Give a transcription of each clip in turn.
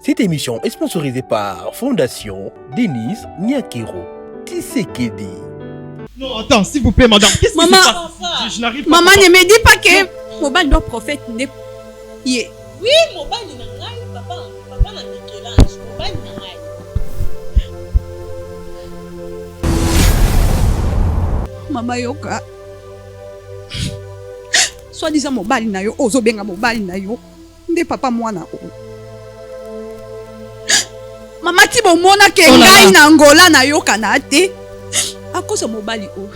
Cette émission est sponsorisée par Fondation Denise Nyakero Tshisekedi. Non, attends, s'il vous plaît, madame. Qu'est-ce qui se passe? Je n'arrive pas. Maman, ne me dis pas que Mobile doit prophète n'est pas. Oui, Mobile n'a pas. Papa n'a Michel-Ange. Mobile n'a pas. Maman yoka. Soi-disant Mobile na yo, ozo benga Mobile na yo. Nde papa mwana o. Mama ti bomona ke ngai na Angola na yo kana te. Akoso Mobile o.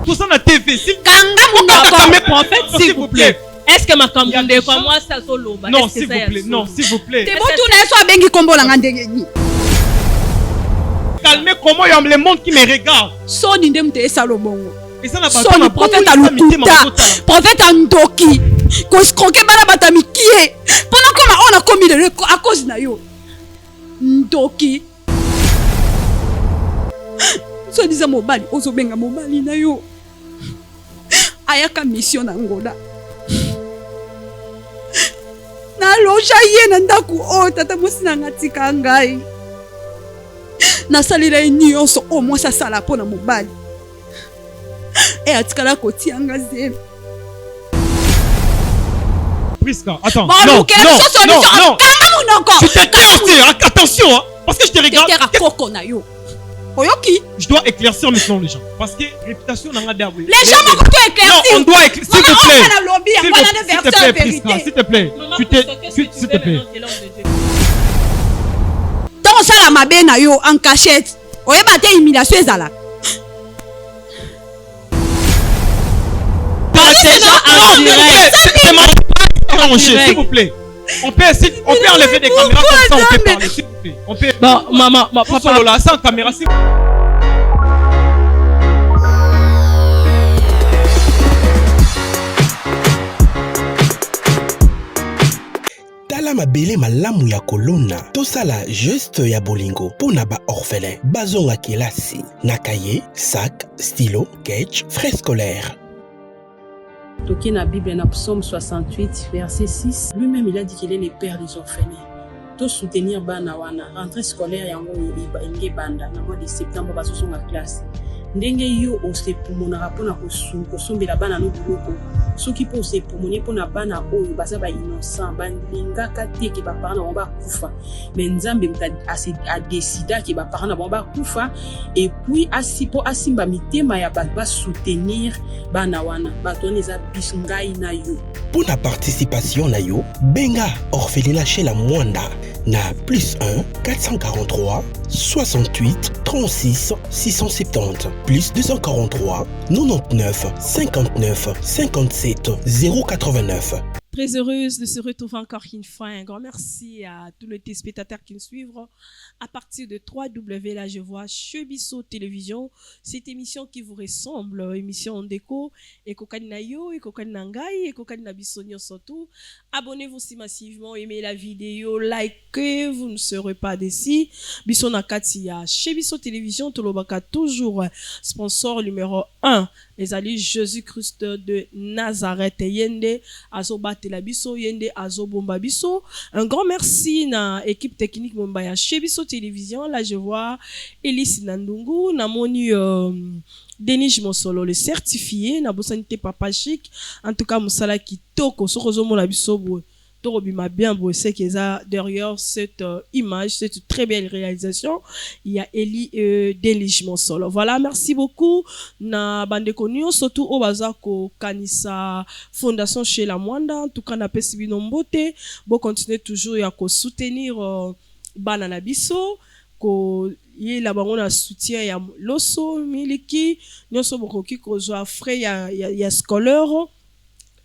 Tout ça na TV. Kanga mon prophète, s'il vous plaît. Est-ce que ma campagne comme moi ça solo? Non, s'il vous plaît. Non, s'il vous plaît. Te botu na so bengi kombo na ngandenge ni. Calmez comment il y a le monde qui me regarde. So ni ndem te salobongo. Et ça n'a pas de prophète à l'Ukuta, prophète à Ndoki, qu'on se croquait par la batami qui est. Pendant qu'on a commis à cause de yo. Ndoki. So disant Mobali, ozo benga Mobali na yo. Ayaka mission na Angola. Na loja ye na ndaku o tata musina ngatika ngai. Na salila nyonso au moins ça sala pona Mobali. Et atikala koti angazé. Priska, attends. Bon, non. Tu t'es clairé, attention, hein, parce que je te regarde. Je dois éclaircir maintenant les gens. Parce que réputation n'a pas. Les gens m'ont éclairci. Non, on doit éclaircir. S'il te plaît, Priska, s'il te plaît. S'il te plaît. Tant ça la mabe na yo en cachette. Oye bate humiliation ezala. C'est ma arrangé, s'il vous plaît. On peut enlever des caméras comme ça, on peut parler, s'il vous plaît. On peut. Bon, maman, papa Lola, sans caméra, s'il vous plaît. Tala mabele malamu ya kolona tosala geste ya bolingo pona ba orphelin bazonga kelasi na cahier, sac, stylo, sketch, frais scolaires. Toki na Bible na Psaume 68 verset 6, lui-même il a dit qu'il est le père des orphelins. To soutenir bana wana rentrée scolaire yango inge banda na mois de septembre baso songa classe. Ndenge yo osepumona rapona kosombela bana no biloko soki po osepumoni pona bana oyo baza ba innocent balingaka te ke ba parents na ba kufa mais nzambe a décidé que ba parents na ba kufa et puis asipo asimba mitema ya ba soutenir bana wana batone za bisungai na yo. Pour la participation na yo benga orphelinat chez la Mwanda na +1 443 68 36 670 plus 243 99 59 57 089. Très heureuse de se retrouver encore une fois. Un grand merci à tous les téléspectateurs qui nous suivent à partir de 3W. Là, je vois Chebiso Télévision. Cette émission qui vous ressemble, émission en déco. Et Kokani yo, et Kokani Nangai, et Kokani Nabisonio surtout. Abonnez-vous aussi massivement, aimez la vidéo, likez, vous ne serez pas déçus. Bisona Katia, Chebiso Télévision, Tolobaka, toujours sponsor numéro 1. Les alliés Jésus-Christ de Nazareth Yende, Azobate la biso Yende, Azobomba biso. Un grand merci na équipe technique Mombaya Chebiso Télévision. Là je vois Elise Nandungu, Namoni Denis Mosolo, le certifié, na bosanité papa chic. En tout cas, Moussala qui toko, sokozomo la biso bo. Torobima bien bossé qui est derrière cette image, cette très belle réalisation. Il y a Eli Denis Mosolo. Voilà, merci beaucoup. Na bande konyo surtout au bazako kanisa fondation chez la Mwanda. En tout cas, na pesi binombote. Bon continuer toujours à soutenir banana biso. Ko yela bango na soutien ya loso miliki nyoso bokoki kozwa frais ya scolaire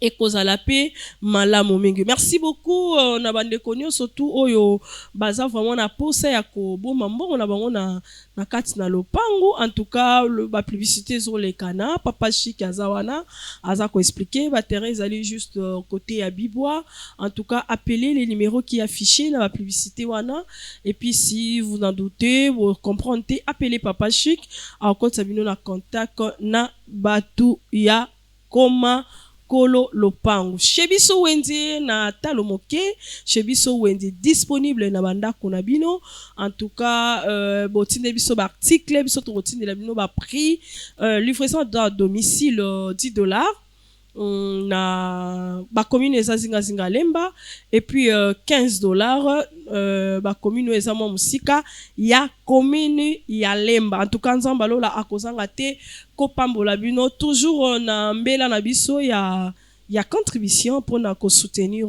et cause la paix malamu mingi. Merci beaucoup na bande konyo surtout oyo baza vraiment na posa ya ko boma mbongo na bango na kati na lopango. En tout cas ba publicité sur les canaux papa chic azawana aza ko expliquer ba terrain allez juste côté à Bibois. En tout cas appelez les numéros qui affichés dans la publicité wana et puis si vous en doutez vous comprenez appelez papa chic en compte sabino na contact na batu ya koma Nkolo Lopango. Shebiso Wendy na talomoke, Shebiso Wendy disponible na bandako na bino. En tout cas, botine biso ba article, biso to botine la bino ba prix, livraison à domicile $10. Na ba commune eza zinga lemba et puis $15 ba commune eza mo musika ya commune ya lemba. En tout cas nzamba lola akozanga te ko pambola bino toujours na mbela na biso ya contribution pour na ko soutenir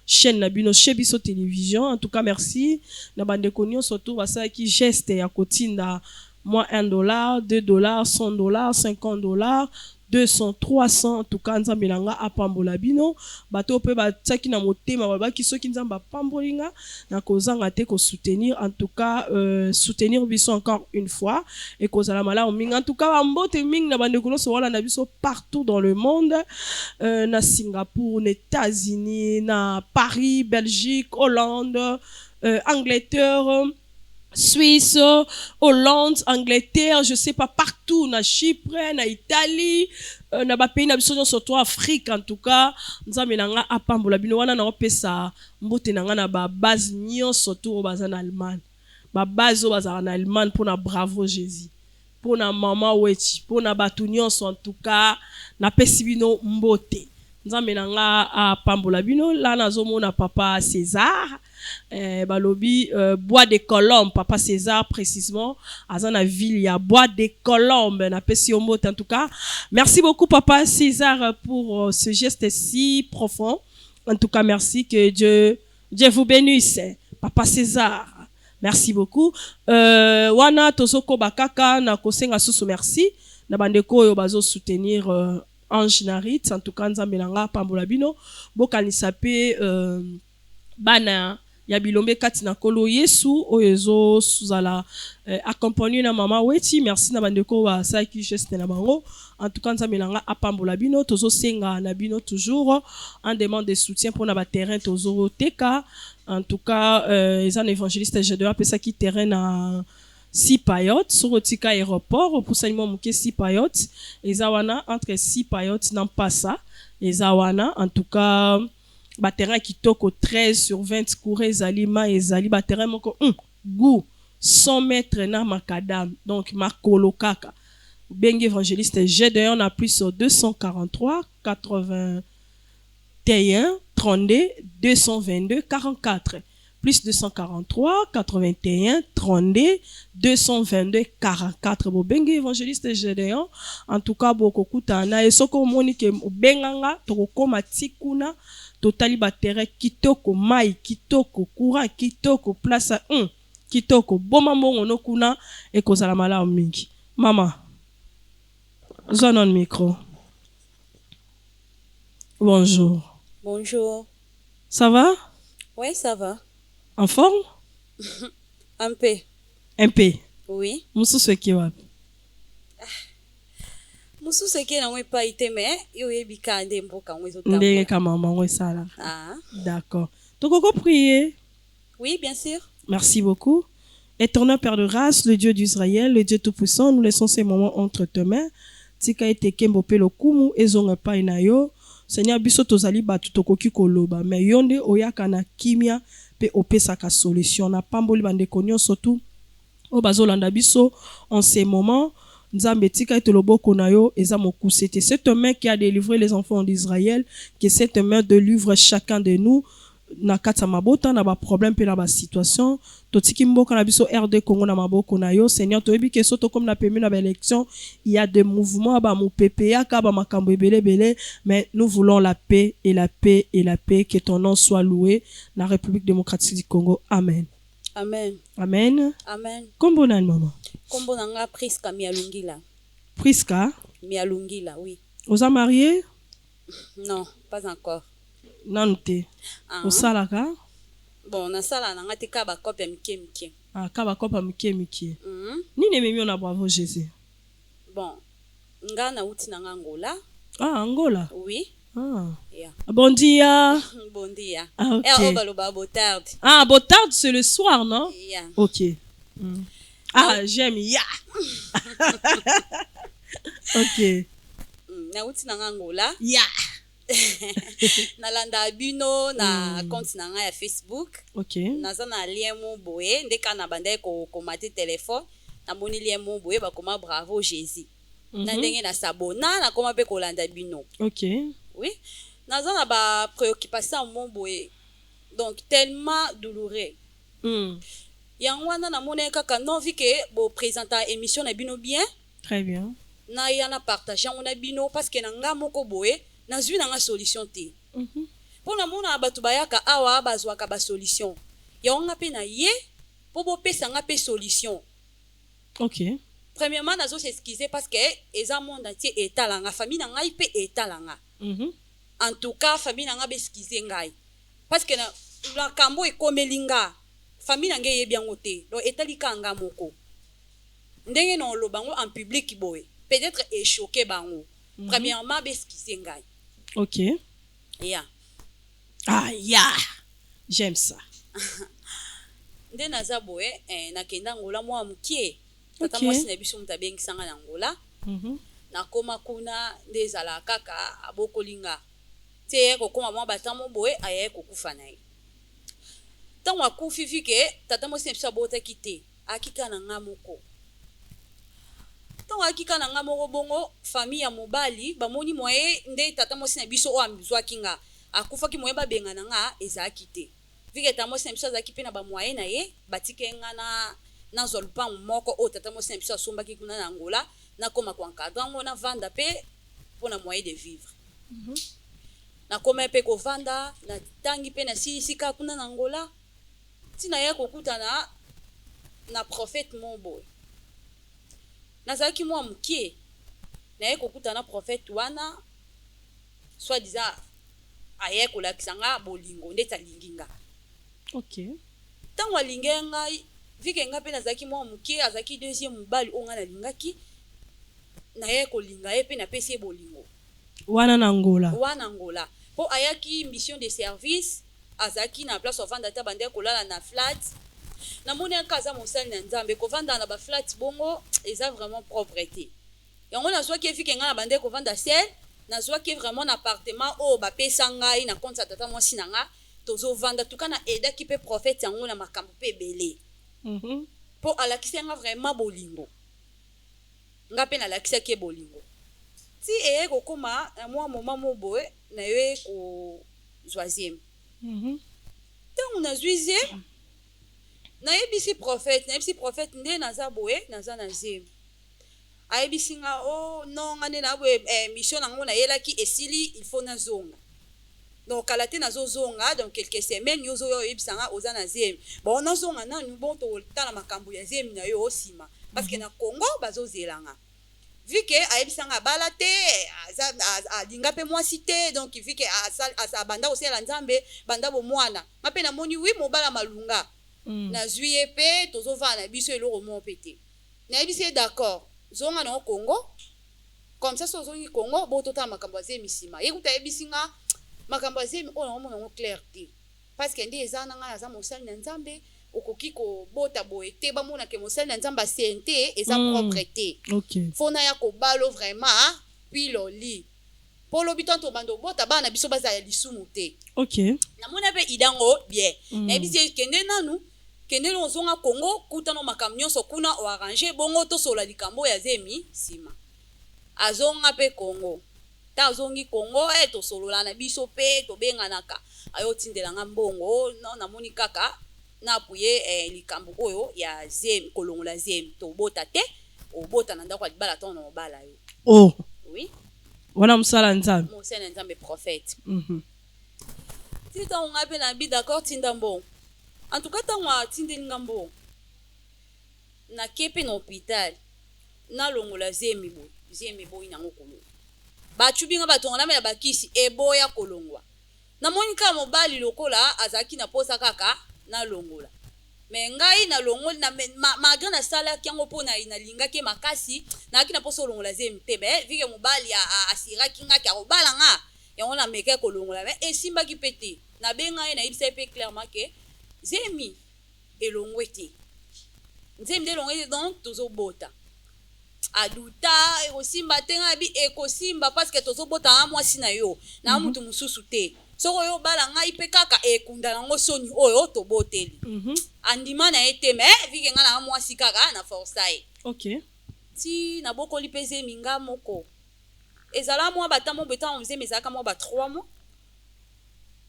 chaîne na bino chez biso télévision. En tout cas merci na bande konyo surtout basa ki geste ya kotinda moi $1 $2 $100 $50 200, 300, en tout cas, nzambe nanga apambola bino. Bato pe ba tsaki na motema ba ki soki nzamba pambolinga na kozanga te ko soutenir. En tout cas, soutenir biso encore une fois et kozala mala minga. En tout cas, ambote ming na bande kono so wala na biso partout dans le monde, na Singapour, na États-Unis, na Paris, Belgique, Hollande, Angleterre, Suisse, Hollande, Angleterre, je sais pas, partout, na Chypre, na Italie, na ba pays na biso surtout Afrique. En tout cas, nzambe nanga apambola bino wana na opesa mbote nanga na ba base nyon surtout baza na Allemagne. Ba base baza na Allemagne pour na bravo Jésus. Pour na mama wechi, pour na batu nyonso en tout cas, na pesi bino mbote. Nzambe nanga apambola bino la nazomona papa César. Balobi Bois des Colombes, papa César précisément azana ville ya Bois des Colombes na pesi omote. En tout cas merci beaucoup papa César pour ce geste si profond. En tout cas merci, que Dieu vous bénisse papa César, merci beaucoup. Wana tozoko bakaka na kosenga susu merci na bandeko yo bazo soutenir Ange Narit. En tout cas nzambe nanga pambola bino bokanisa pe bana ya bilombe kati na kolo Yesu oyezo suzala accompagné na mama weti. Merci na bandeko wa saki geste na bango. En tout cas nzambe nanga apambola bino tozo senga na bino toujours en demande de soutien pour na ba terrain tozo teka. En tout cas les évangélistes je dois appeler ça qui terrain na Sipayot sur tika aéroport pour salement muke Sipayot ezawana entre Sipayot na Mpasa ezawana. En tout cas ba terrain kitoko 13/20 couré ezalima ezali ba terrain moko goût 100 mètres na makadam donc makolo kaka bengi évangéliste Gédéon na plus sur 243 81 32 222 44 plus 243 81 32 222 44 bo bengi évangéliste Gédéon. En tout cas boko kutana esoko moni ke benganga to koma tikuna totali ba terrain kitoko mai kitoko courant kitoko place kitoko boma mbongo no kuna ekozala malamu mingi. Mama zonon micro. Bonjour. Bonjour. Ça va? Oui, ça va. En forme? Un peu. Un peu. Oui. Mususu ki wapi? Mususu eke na ngwe pa ite me yo yebika nde mboka ngwe zotambo. Ndenge kama ngwe sala. Ah. D'accord. Donc on peut prier. Oui, bien sûr. Merci beaucoup. Éternel Père de grâce, le Dieu d'Israël, le Dieu tout-puissant, nous laissons ces moments entre tes mains. Tika ete kembo pe lokumu ezonga pa inayo. Seigneur biso tozali batu tokoki koloba mais yonde oyaka na kimia pe opesaka solution na pamboli bande konyo surtout o bazolanda biso en ces moments. Nzambe tika ete loboko na yo eza mokuse te. Cette main qui a délivré les enfants d'Israël, que cette main délivre chacun de nous na kata mabota na ba problème pe na ba situation totiki mboka na biso RD Congo na maboko na yo. Seigneur toyebi ke soto comme na pemi na ba élection il y a des mouvements ba mo PPA ka ba makambo ebele mais nous voulons la paix et la paix et la paix. Que ton nom soit loué na République démocratique du Congo. Amen. Amen. Amen. Amen. Kombo na maman? Kombo nanga Priska Mialungila. Priska Mialungila, oui. Vous êtes marié? Non, pas encore. Non te. Ah. Osalaka? Bon, na sala nanga te ka ba kopia mike. Ah, kaba kopa mike. Nini memi na bravo Jésus? Bon, nga na uti nanga Angola. Ah, Angola? Oui. Ah. Yeah. Bon dia. Bon dia. Ah, ok. Et baloba botarde. Ah, botarde c'est le soir, non? Yeah. Ok. Ah, j'aime ya. Ok. Na uti nanga Angola. Ya. nalanda bino na compte na nga ya Facebook. Ok. Naza na lien mo boye ndeka na banda ko komate téléphone na moni lien mo boye ba koma bravo Jésus. Na ndenge na sabona na koma pe kolanda bino. Ok. Oui. Naza na ba préoccupation mo boye. Donc tellement douloureux. Yango wana na moni kaka non vi que bo présenter émission na bino bien. Très bien. Na yana partager on a bino parce que na nga moko boye na zwi na nga solution te. Pona mona batu bayaka awa bazwaka ba solution. Ya nga pe na ye po bo pesa nga pe solution. Ok. Premièrement nazo s'excuser parce que eza monde entier etalanga famille na ngai pe etalanga. En tout cas famille na nga be excuser ngai. Parce que na kambo ekomelinga famille na ngai yebiango te. Donc etalika nga moko. Ndenge no lo bango en public boy. Peut-être choqué bango. Premièrement be excuser ngai. Ok. Yeah. Ah, yeah. J'aime ça. Nde naza boye nakenda ngola mwa mukie. Tata mwasi na biso mutabengisanga na ngola. Nakoma kuna nde ezala kaka abokolinga. Te kokoma mwa batamo boye ayaye kokufa na ye. Tango akufi fike tata mwasi na biso abotaki te. Akika na nga moko. Tango akika na nga moko bongo famille ya mobali bamoni moye nde tata mwasi na biso o amzwaki nga. Akufaki moye babenga na nga ezaki te. Vike tata mwasi na biso azaki pe na ba moye na ye batike nga na zolpan moko o tata mwasi na biso asombaki kuna na Angola na koma kwa nkadrango na vanda pe pona moyen de vivre. Na koma pe ko vanda na tangi pe na sika kuna na Angola tina ya kokutana na prophète Momboy. Nazaki mwa mukie na ye kokutana prophète wana soit disant aye kolakisa nga bolingo ndeta linginga. Ok. Tango alingenga vike nga pe nazaki mwa mukie azaki deuxième mobali onga na lingaki na ye kolinga ye pe na pesi bolingo. Wana na Angola. Wana Angola. Po ayaki mission de service azaki na place ovanda ta bande kolala na flat. Na moni akaza mosali na nzambe kovanda na ba flat bongo eza vraiment propreté. Yango na zwa ki vike nga na bande kovanda sel na zwa ki vraiment na appartement o ba pesa ngai na compte tata mwasi na nga tozo vanda tukana eda ki pe prophète yango na makambo pe belé. Po alakisa nga vraiment bolingo. Nga pe na alakisa ki bolingo. Si eye kokoma na mwa moment mo boye na ye ko zoisième. Tango na zoisième na yebisi prophète nde naza boye naza na zemi. Ayebisi nga oh non nga nde na boye mission nango na yelaki esili il faut na zonga. Donc kalate nazo zonga donc quelques semaines yozo yo yebisa nga oza na zemi. Bon na zonga na bon to tala makambo ya zemi na yo osima parce que na Congo bazo zelanga. Vu que ayebisa nga balate alinga pe mwasi te donc vu que asa banda osela nzambe banda bo mwana. Ngape na moni wi mobala malunga. Na zuye pe tozo va na biso eloko mo pété. Na biso d'accord. Zonga na Congo. Comme ça so zongi Congo bo tota makambo azemi sima. Yekuta yebisinga makambo azemi ona mona ngo clarté. Parce que ndi ezana nga za mosali na nzambe okoki ko bota boye te ba mona ke mosali na nzamba sente eza propreté. OK. Fona ya ko balo vraiment puis loli. Polo bitanto bando bota bana biso baza ya lisumu te. OK. Na mona pe idango bien. Na biso kende nanu kende lonzonga Congo kutano makamnyo so kuna o arranger bongo to sola likambo ya zemi sima. Azonga pe Congo. Ta azongi Congo to solola na biso pe to benganaka. Ayo tindela ngambongo no na moni kaka na puye likambo oyo ya zemi kolongola zemi to bota te o bota na ndako libala to na obala yo. Oh. Oui. Wana musala nzambe. Musala nzambe prophète. Tita on appelle na bi d'accord tindambo. En tout cas tango tindeli ngambo na kepe na hôpital na longola zemi boy na ngokolo. Ba chubinga batonga na bakisi eboya kolongwa. Na monika mobali lokola azaki na posa kaka na longola. Mais ngai na longola na malgré na sala kiango pona ina linga ke makasi na kina poso longola zemi te be vike mobali asira kinga ka obala nga yango na meka kolongola mais esimba ki pete na benga na ibisa pe clairement que zemi elongwe te. Nzemi de longwe donc tozo bota. aduta ekosimba te nga bi ekosimba parce que tozobotana mwasi na yo na mutu mosusu te soko oyo obala ngai mpe kaka ekunda nango soni oyo toboteli andima na ye te me vike nga na mwasi kaka na forsa ye ti nabokoli mpe zemi nga moko ezala mwa batamo betamo mzemi ezalaka mwa ba 3 mois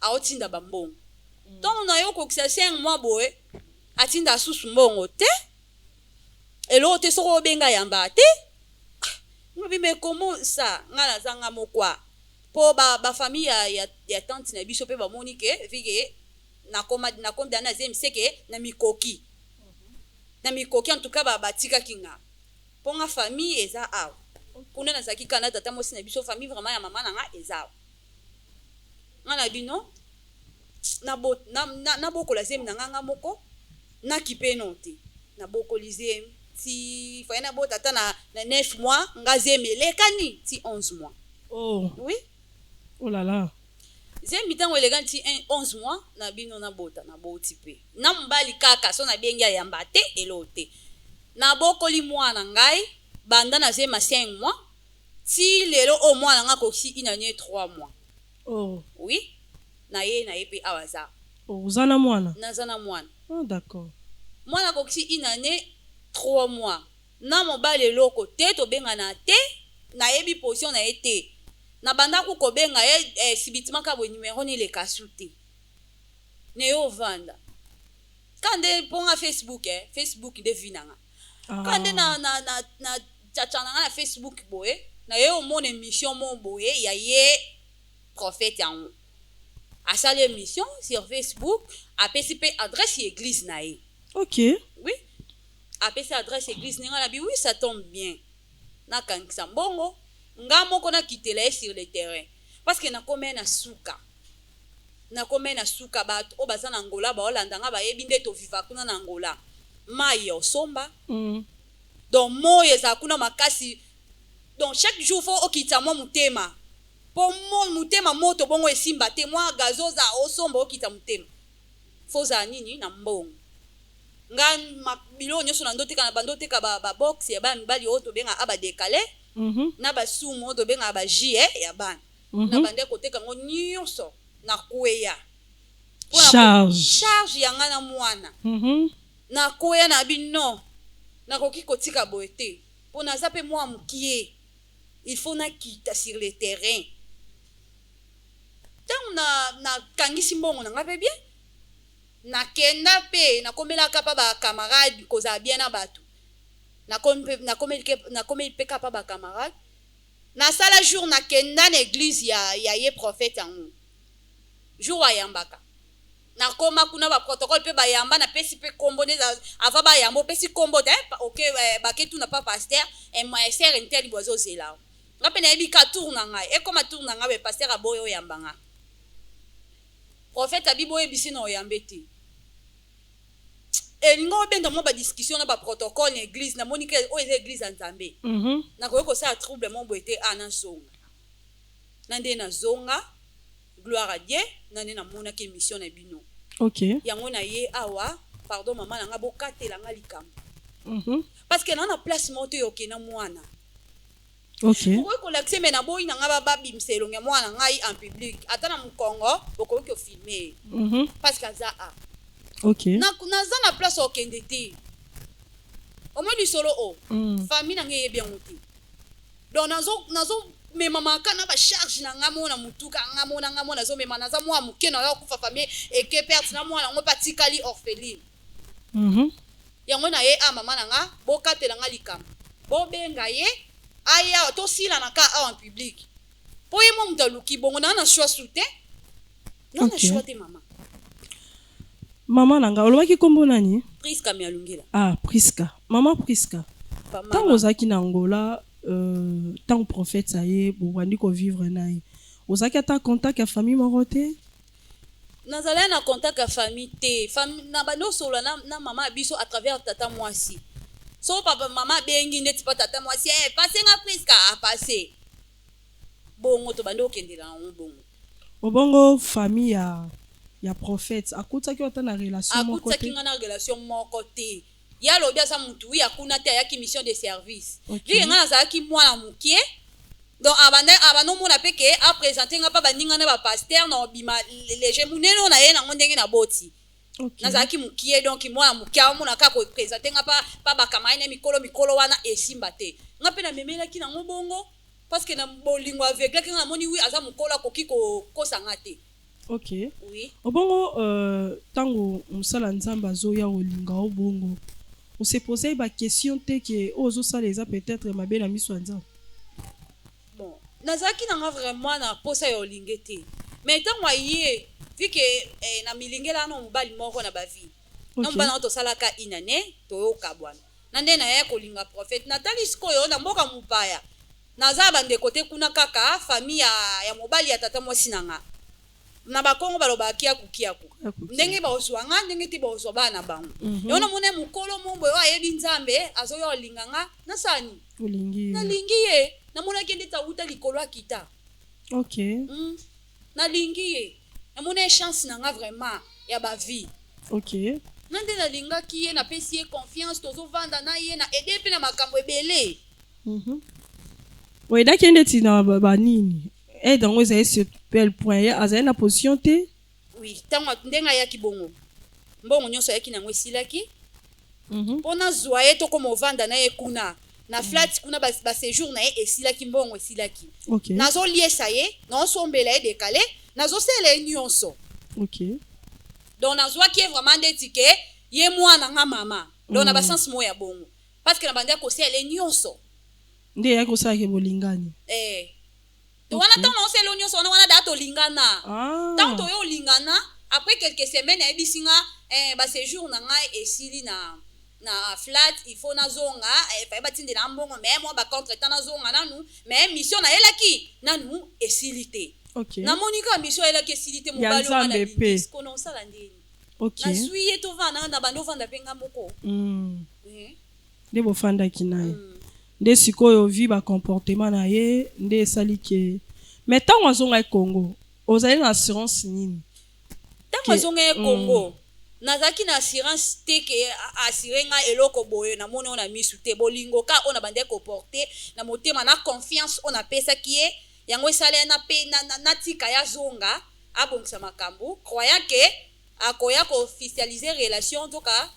aotinda bambongo ntongo na yo kokisa 5 mois boye atinda asusu mbongo te eloko te soko obenga yamba te ngobime komo sa nga nazanga mokwa po bafamille ya tante na biso mpe bamoni ke vike nakomda na zemi seke na mikoki en tout cas batikaki nga mpo nga famille eza awa kuna nazalaki kana tata mosi na biso famille vraiment ya mama na nga eza awa nga na bino nabokola zemi na nga moko nakipe no te nabokoli zemi ti faye nabota ata na 9 mois nga zemi elekani ti 11 mois oui oh là là zemi ntango elekani ti 11 mois na bino nabota naboti mpe na mobali kaka so nabengi ayamba te elo te nabokoli mwana ngai banda na zemi 5 mois ti lelo o mwana nga kosi inanie 3 mois oui na ye mpe awaza ozana mwana nazana mwana d'accord mwana kosi inanie 3 mois na mobali eloko te tobengana te nayebi position na ye te na banda kobenga ye sibitima ka bo numero ni lekasu te ne yo vanda kande ponga Facebook de vinanga kande na tchatchana na Facebook boye na ye omona émission mo boye ya ye prophète yango asali émission sur Facebook apesi pe adresse église na ye oui apesi adresse église ninga na bi oui ça tombe bien nakangisa mbongo nga moko nakitela ye sur le terrain parce que nakomena suka bato o baza na Angola baolanda nga bayebi nde toviva kuna na Angola mai ya osomba donc moyo eza kuna makasi donc chaque jour faut okita mwa mutema po mutema moto bongo esimba te mwa gazoza osomba okita mutema faut za nini na mbongo nga bilo nyonso na ndoteka na bandoteka ba box ya ba mibali oto benga aba décalé na basumu oto benga aba jie ya bana na bande koteka ngo nyonso na kweya charge ya nga na mwana na kweya na bino na koki kotika boye te po naza pe mwa mukie il faut nakita sur le terrain ntango na kangisi mbongo na nga pe bien nakenda pe nakomelaka pa bakamarade kozala bien na bato nakomeli pe kapa bakamarade nasala jour nakenda na église ya ye prophète yango jour ayambaka nakoma kuna baprotocole mpe bayamba napesi mpe kombo neza ava bayamba opesi kombo te baketu na pa paster ser inteli bwazozela nga mpe nayebi ka tour na ngai ekoma tour na ngai be paster aboye oyamba nga prophète abi boyebisi na oyambe te elingo obenda mwa badiscussion na baprotocole na église namoni ke oyo eza église ya nzambe nakoki kosala trouble mo boye te nazonga na nde nazonga gloire à Dieu na nde namonaki émission na bino yango na ye awa pardon mama nanga bokatela nga likambo parce que na place moto yoke na mwana okoki kolakise me na boyi na nga babimisa elongi ya mwana ngai en public ata na mokongo bokoki kofilme parce que aza a naza na place okende te omoi lisolo o famille na nga eyebi yango te donc nazo memamaka na bacharge na nga mona mutuka nga mona nazomema naza mwa moke na yo kufa famille eke perte na mwana yango batikali orpheline yango na ye mama na nga bokatela nga likambo bobenga ye aya tosila na ka awa en public po ye mo mutu aluki bongo na choix su te na choix te mama nanga olobaki kombo nani Priska mialungila Priska mama Priska ntango ozalaki na Angola ntango prophète aye bobandi kovivre na ye ozalaki ata contact ya famille moko te nazalaki na contact ya famille te na bandi osola na mama biso à travers tata mwasi so papa mama bengi ndeti pa tata mwasi passe nga Priska apase bongo to bandi okendela na bongo famille ya prophète akutaki ata na relation moko te akutaki nga na relation moko te ya lobi aza mutu wi akuna te ayaki mission de service Okay. vi nga azalaki mwana mokie donc abanomona mpe ke apresente nga mpa baninga na bapaster na obima lege munene na ye nango ndenge na boti Okay. nazalaki mokie donc mwana mokie amona kaka kopresente nga mpa bakamai na mikolo wana esimba te nga mpe namemelaki nango bongo parce que na bolingo aveglaki nga namoni wi aza mokolo akoki kokosanga te. Ok. Oui. Obongo tango musala nzamba azoya olinga obongo. On s'est posé ba question te que ozo sala eza peut-être mabe na miso nzamba. Bon, nazaki nanga vraiment na posa ya olinge te. Mais tango aye vu que na milingela na mobali moko na bavi. Okay. Non bana to salaka inane to yoka bwana. Na nde na ya kolinga prophète Nathalie sikoyo na mboka mupaya. Naza bande kote kuna kaka famille ya mobali ya tata mwasi nanga. Na bakongo balobaki akukiaku ndenge baoswanga ndenge ti baoswa bana bango yona mone mukolo mombo yo ayebi nzambe azoyo olinganga nasani Olingi. nalingi ye namona kende tauta likolo akita Ok. nalingi ye namona chance nanga vraiment ya ba vie Ok. nande nalingaki ye napesi ye confiance tozovanda na ye na ede pe na makambo ebele. Oui, dakende ti na banini. Et dans vous avez sur quel point azali na position te? Oui, tango ndenga ayaki bongo mbongo nyonso ayaki nango esilaki mpona zwa ye tokoma ovanda na ye kuna na flat kuna baséjour na ye esilaki mbongo esilaki Ok. nazoliesa ye naosombela ye dekale nazosala ye nyonso Ok. donc nazwaki ye vraiment ndeti ke ye mwana nga mama donc na basense moko ya bongo parce que na bandi akosala ye nyonso Nde ya kosala ke bolingani. wana ntango naosala ye nyonso wana da tolingana Ah. ntango toyo olingana après quelques semaines ayebisi nga baséjour na ngai esili na flat il faut nazonga faye batindela mbongo mais moi bacontretemps nazonga nanu mais mission nayelaki nanu esili te. Ok. namoni kaka mission ayelaki esili te mobali Nzambe pe. wana osala ndeni Ok. nazwi ye tovanda na bando ovanda mpe nga moko. Nde bofandaki na ye. Nde sikoyo vi ba comportement na ye nde esali ke mais ntango azonga ye Congo ozali na assurance nini? ntango azonga ye Congo nazalaki na assurance te ke assuré nga eloko boye namoni oyo na misu te bolingo ka oyo na bandi koporte na motema na confiance oyo napesaki ye yango esala ye natika ya zonga abongisa makambo croyant ke akoya koofficialize relation toka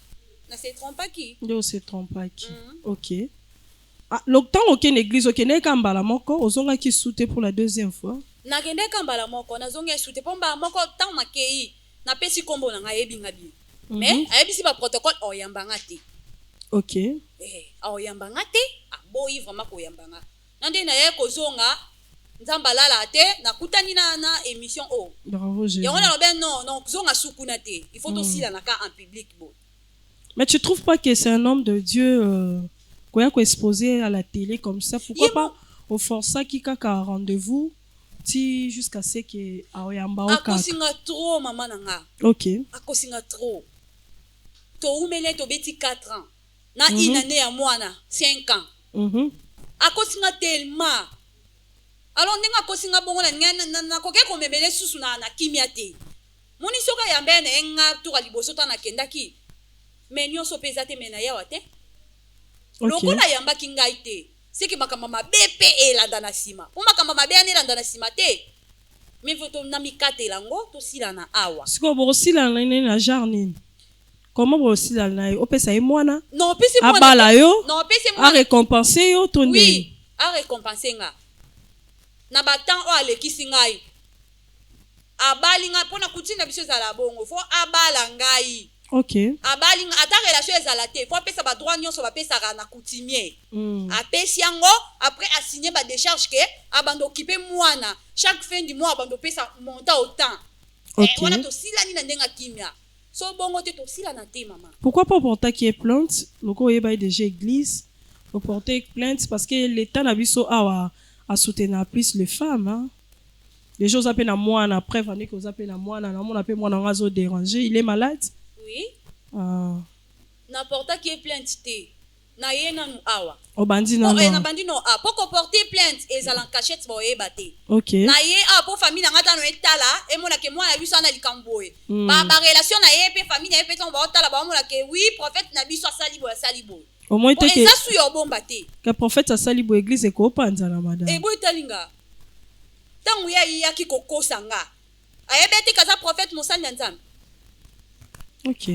na se trompaki. Nde ose trompaki. Ok. Ah, ntango okende église okendeki mbala moko ozongaki sute pour la deuxième fois? nakendeka mbala moko nazongi esute mpo mbala moko ntango nakei napesi nkombo na ngai ayebinga bien mais ayebisi baprotocole aoyambanga te. Ok. aoyambanga te aboyi vraiment koyambanga na nde naye kozonga nzambe alala te nakutani na émission o Bravo Jésus. yango nalobe non zonga sukuna te il faut tosilana ka en public bo. Mais tu trouves pas que c'est un homme de Dieu qu'on a exposé à la télé comme ça? Pourquoi pas au forçat qui kaka rendez-vous ti jusqu'à ce que aoyamba okaka? akosinga trop mama nanga. Ok. akosinga trop toumele tobeti 4 ans na inane ya mwana 5 ans akosinga tellement alors ndenge akosinga bongo nakoki komemele susu na kimia te moni soki ayambe na ye nga toka liboso ta nakendaki me nyonso mpe eza te me na yawa te lokola ayambaki ngai te seki makambo mabe mpe elanda na nsima mpo makambo mabe yana elanda na nsima te mivo na mikatela yango tosila na awa sikoyo bokosila na nini na genre nini? Comment bokosila na ye opesa ye mwana abala yo arécompense yo to ndeni? Oui, arécompense nga na batemps oyo alekisi ngai abali ngai mpona kutina biso ezala bongo fo abala ngai. Ok. abali ata relation ezala te fo apesa badroit nyonso bapesaka na coutumier apesi yango après asigné badécharge ke abanda okipe mwana chaque fin du mois abanda opesa monta autant wana tosilani na ndenge akimia so bongo te tosilana te mama. Pourquoi pas porter qui est plainte loko oyeba ye déjà église porter plainte parce que l'état na biso awa a soutenir plus les femmes hein? Les choses appellent à moi après vanné que vous appelez à moi na mon appelle moi na ngazo déranger il est malade. Oui. N'importe qui est plainte te na ye nanu awa obandi na na bandi no a poko porter plainte ezala en cachette bo yeba te OK na ye a po famille na ngata no etala e mona ke mwana biso na likambo e ba relation na ye pe famille na ye pe ton ba otala ba mona ke oui prophète na biso asali bo au moins te ke eza su yo bomba te que prophète asali bo église ko panza na madame e bo italinga tangu ya ki kokosa nga ayebete kaza prophète mosali na nzambe. OK.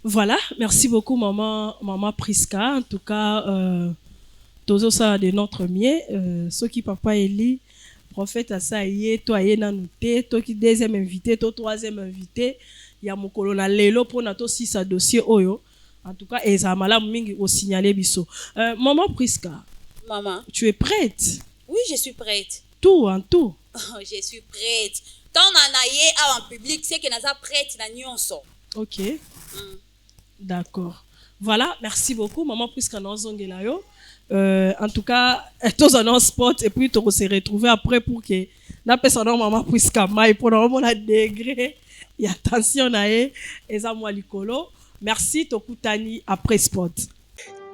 Voilà, merci beaucoup maman Priska. En tout cas, tozo ça de notre mieux. Ce qui papa Eli, prophète Asaïe, toi yé nanouté, toi qui deuxième invité, toi troisième invité. Il y a mon colonel Lelo pour nato si sa dossier oyo. En tout cas, ezamala mingi au signaler biso. Maman Priska. Maman. Tu es prête? Oui, je suis prête. Tout en tout. Oh, je suis prête. Tant nanaye en public, c'est que naza prête na nyonso. OK. D'accord. Voilà, merci beaucoup maman Priska Nozongela yo. En tout cas, tous en spot et puis tu se retrouver après pour que na personne maman Priska mai pour normalement la degré et attention na e eza moi likolo. Merci tokutani après spot.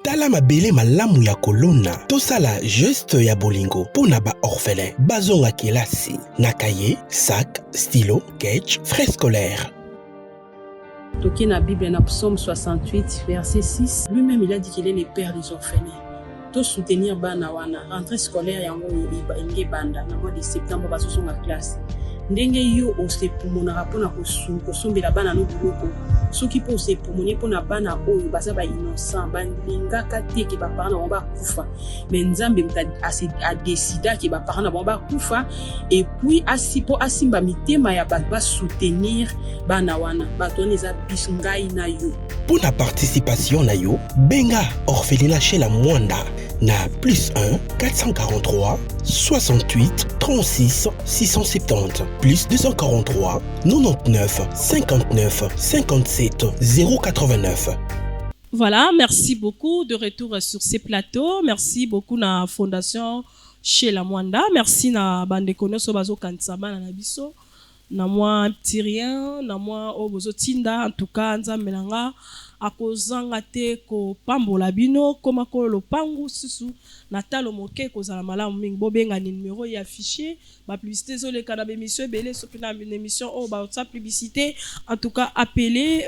Tala mabele malamu ya kolona tosala geste ya bolingo pona ba orphelin bazonga kelasi na cahier, sac, stylo, sketch, frais scolaire. Toki na Bible na Psaume 68 verset 6, lui-même il a dit qu'il est le père des orphelins. To soutenir bana wana rentrée scolaire yango inge banda na mois de septembre baso na classe. Ndenge yo osepumonaka mpona kosombela bana no biloko soki mpo osepumoni mpona bana oyo baza innocent balingaka te ke baparent na bango bakufa me nzambe adesida ke baparent na bango bakufa epuis mpo asimba mitema ya bato basoutenir bana wana bato wana eza biso ngai na yo. Mpona participation na yo benga orphelinat chez la Mwanda na +1 443 68 36 670 plus 243 99 59 57 089. Voilà, merci beaucoup de retour sur ces plateaux. Merci beaucoup na fondation chez la Mwanda. Merci na bande konoso bazo kansaba na biso. Na moi petit rien, na moi obozo tinda en tout cas nzambe nanga akozanga te ko pambola bino koma ko lopangu susu na talo moke kozala malamu mingi bobenga ni numéro ya affiché ba publicité zole kana be émission belé so pina une émission o ba sa publicité en tout cas appelez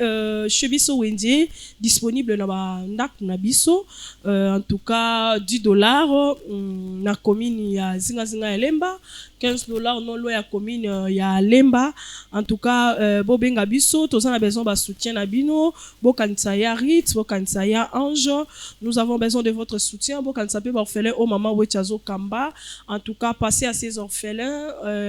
Chebiso Wendy disponible na ba ndak na biso en tout cas $10 na commune ya zinga Elemba, $15 non loin ya commune ya Lemba. En tout cas bobenga biso tozana besoin ba soutien na bino bokanisa ya Rit bokanisa ya Ange, nous avons besoin de votre soutien bokanisa pe orphelin au maman Wechazo Kamba. En tout cas passer à ces orphelins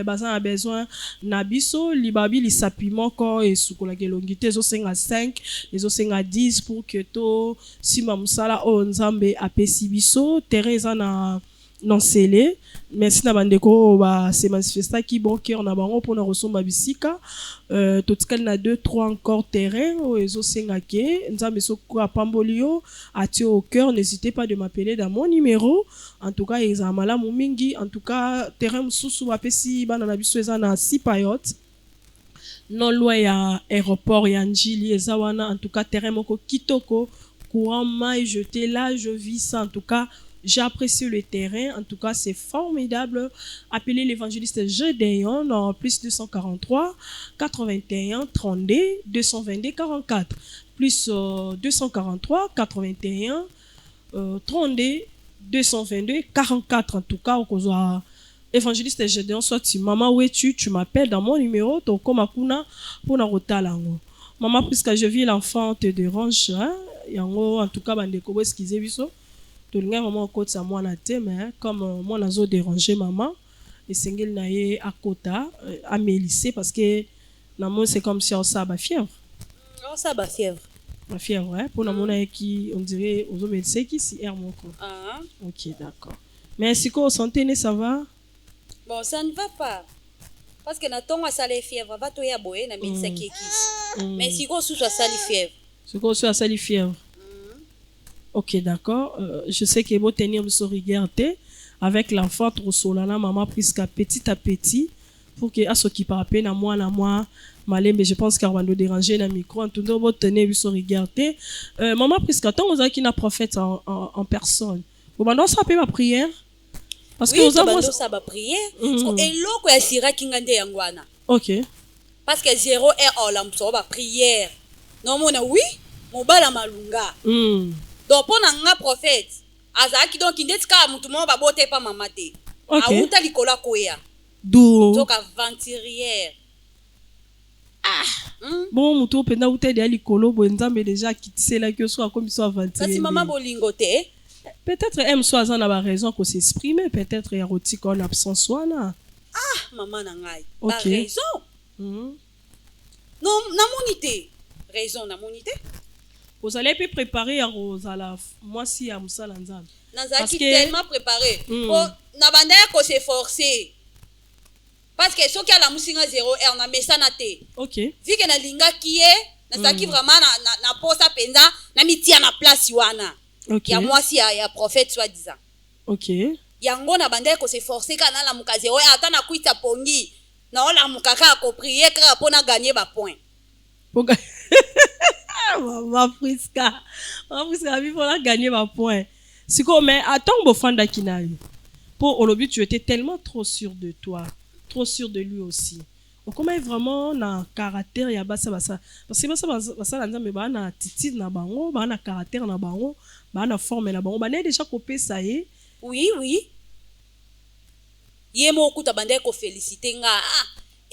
bazana besoin na biso libabi lisapiment ko et sukola gelongité zo 5 et zo 10 pour que to sima musala o nzambe apesi biso Teresa na non scellé. Merci na bandeko ba se manifesta ki bon cœur na bango pour na resomba bisika totikali na 2-3 encore terrain o ezo sengake nzambe so kwa pambolio atio au cœur. N'hésitez pas de m'appeler dans mon numéro. En tout cas ezamala mingi. En tout cas terrain mususu apesi bana na biso eza na Sipayot non loin ya aéroport ya Njili ezawana. En tout cas terrain moko kitoko courant mai jeté là je vis ça. En tout cas j'ai apprécié le terrain. En tout cas, c'est formidable. Appelez l'évangéliste Gédéon en plus 243 81 32 222 44 plus 243 81 32 222 44. En tout cas, au cause évangéliste Gédéon soit maman où es-tu, tu m'appelles dans mon numéro ton komakuna pour na rotalango. Maman puisque je vis l'enfant te dérange hein? Yango en tout cas bandeko excusez biso. Tout le monde maman côté ça moi na te mais comme moi nazo déranger maman et sengel na ye à kota à Mélissé parce que maman c'est comme si on ça ba fièvre. Oh ça ba fièvre. La fièvre ouais pour maman qui on dirait aux médecins qui si air mon Ah. OK d'accord. Mais si quoi santé ne ça va? Bon ça ne va pas. Parce que na tonga ça les fièvre va to ya boye na médecin qui mais si quoi sous ça les fièvre. Si quoi sous ça les fièvre. OK, d'accord. Je sais que vous tenir me regarder avec l'enfant trop solana maman puisque petit à petit pour que à ce qui par peine à moi malembe je pense qu'Armando déranger la micro en tout cas vous tenez vous regarder maman presque tant vous avez qui na prophète en personne vous m'en saper ma prière parce que vous avez ça ba prière et loko ya sira kingande yangwana OK parce que 0 est en lamso ba prière non mona oui mobala malunga donc pour nga prophète azaki donc indetika mutu mo ba bote pa mama te auta likola koya do donc aventurière bon mutu penda uta de likolo bo nzambe déjà kitse la que soit comme soit aventurière kasi mama bolingo te peut-être aime soit en a raison qu'on s'exprimer peut-être érotique en absence wana maman na ngai ba raison non na monité raison na monité vous allez puis préparer à Rosala moi si à musala nzambe nazaki tellement préparé pour na banda ko s'efforcer parce que soki ala musinga 0 na mesana te OK vu que na linga kié nazaki vraiment na posa penza na mitia na place wana ya moi si ya prophète soit disant OK yango na banda ko s'efforcer kana la muka 0 ata na kuita pongi na ola mukaka ko prier kaka pona gagner ba point ma friska vive on a gagné ma point c'est comme mais attends bofanda kinayo pour au but tu étais tellement trop sûr de toi trop sûr de lui aussi donc comment vraiment na caractère ya basa parce que basa la nzambe ba na attitude na bango ba na caractère na bango ba na forme na bango ba na déjà copé ça y oui yemo okuta banda ko féliciter nga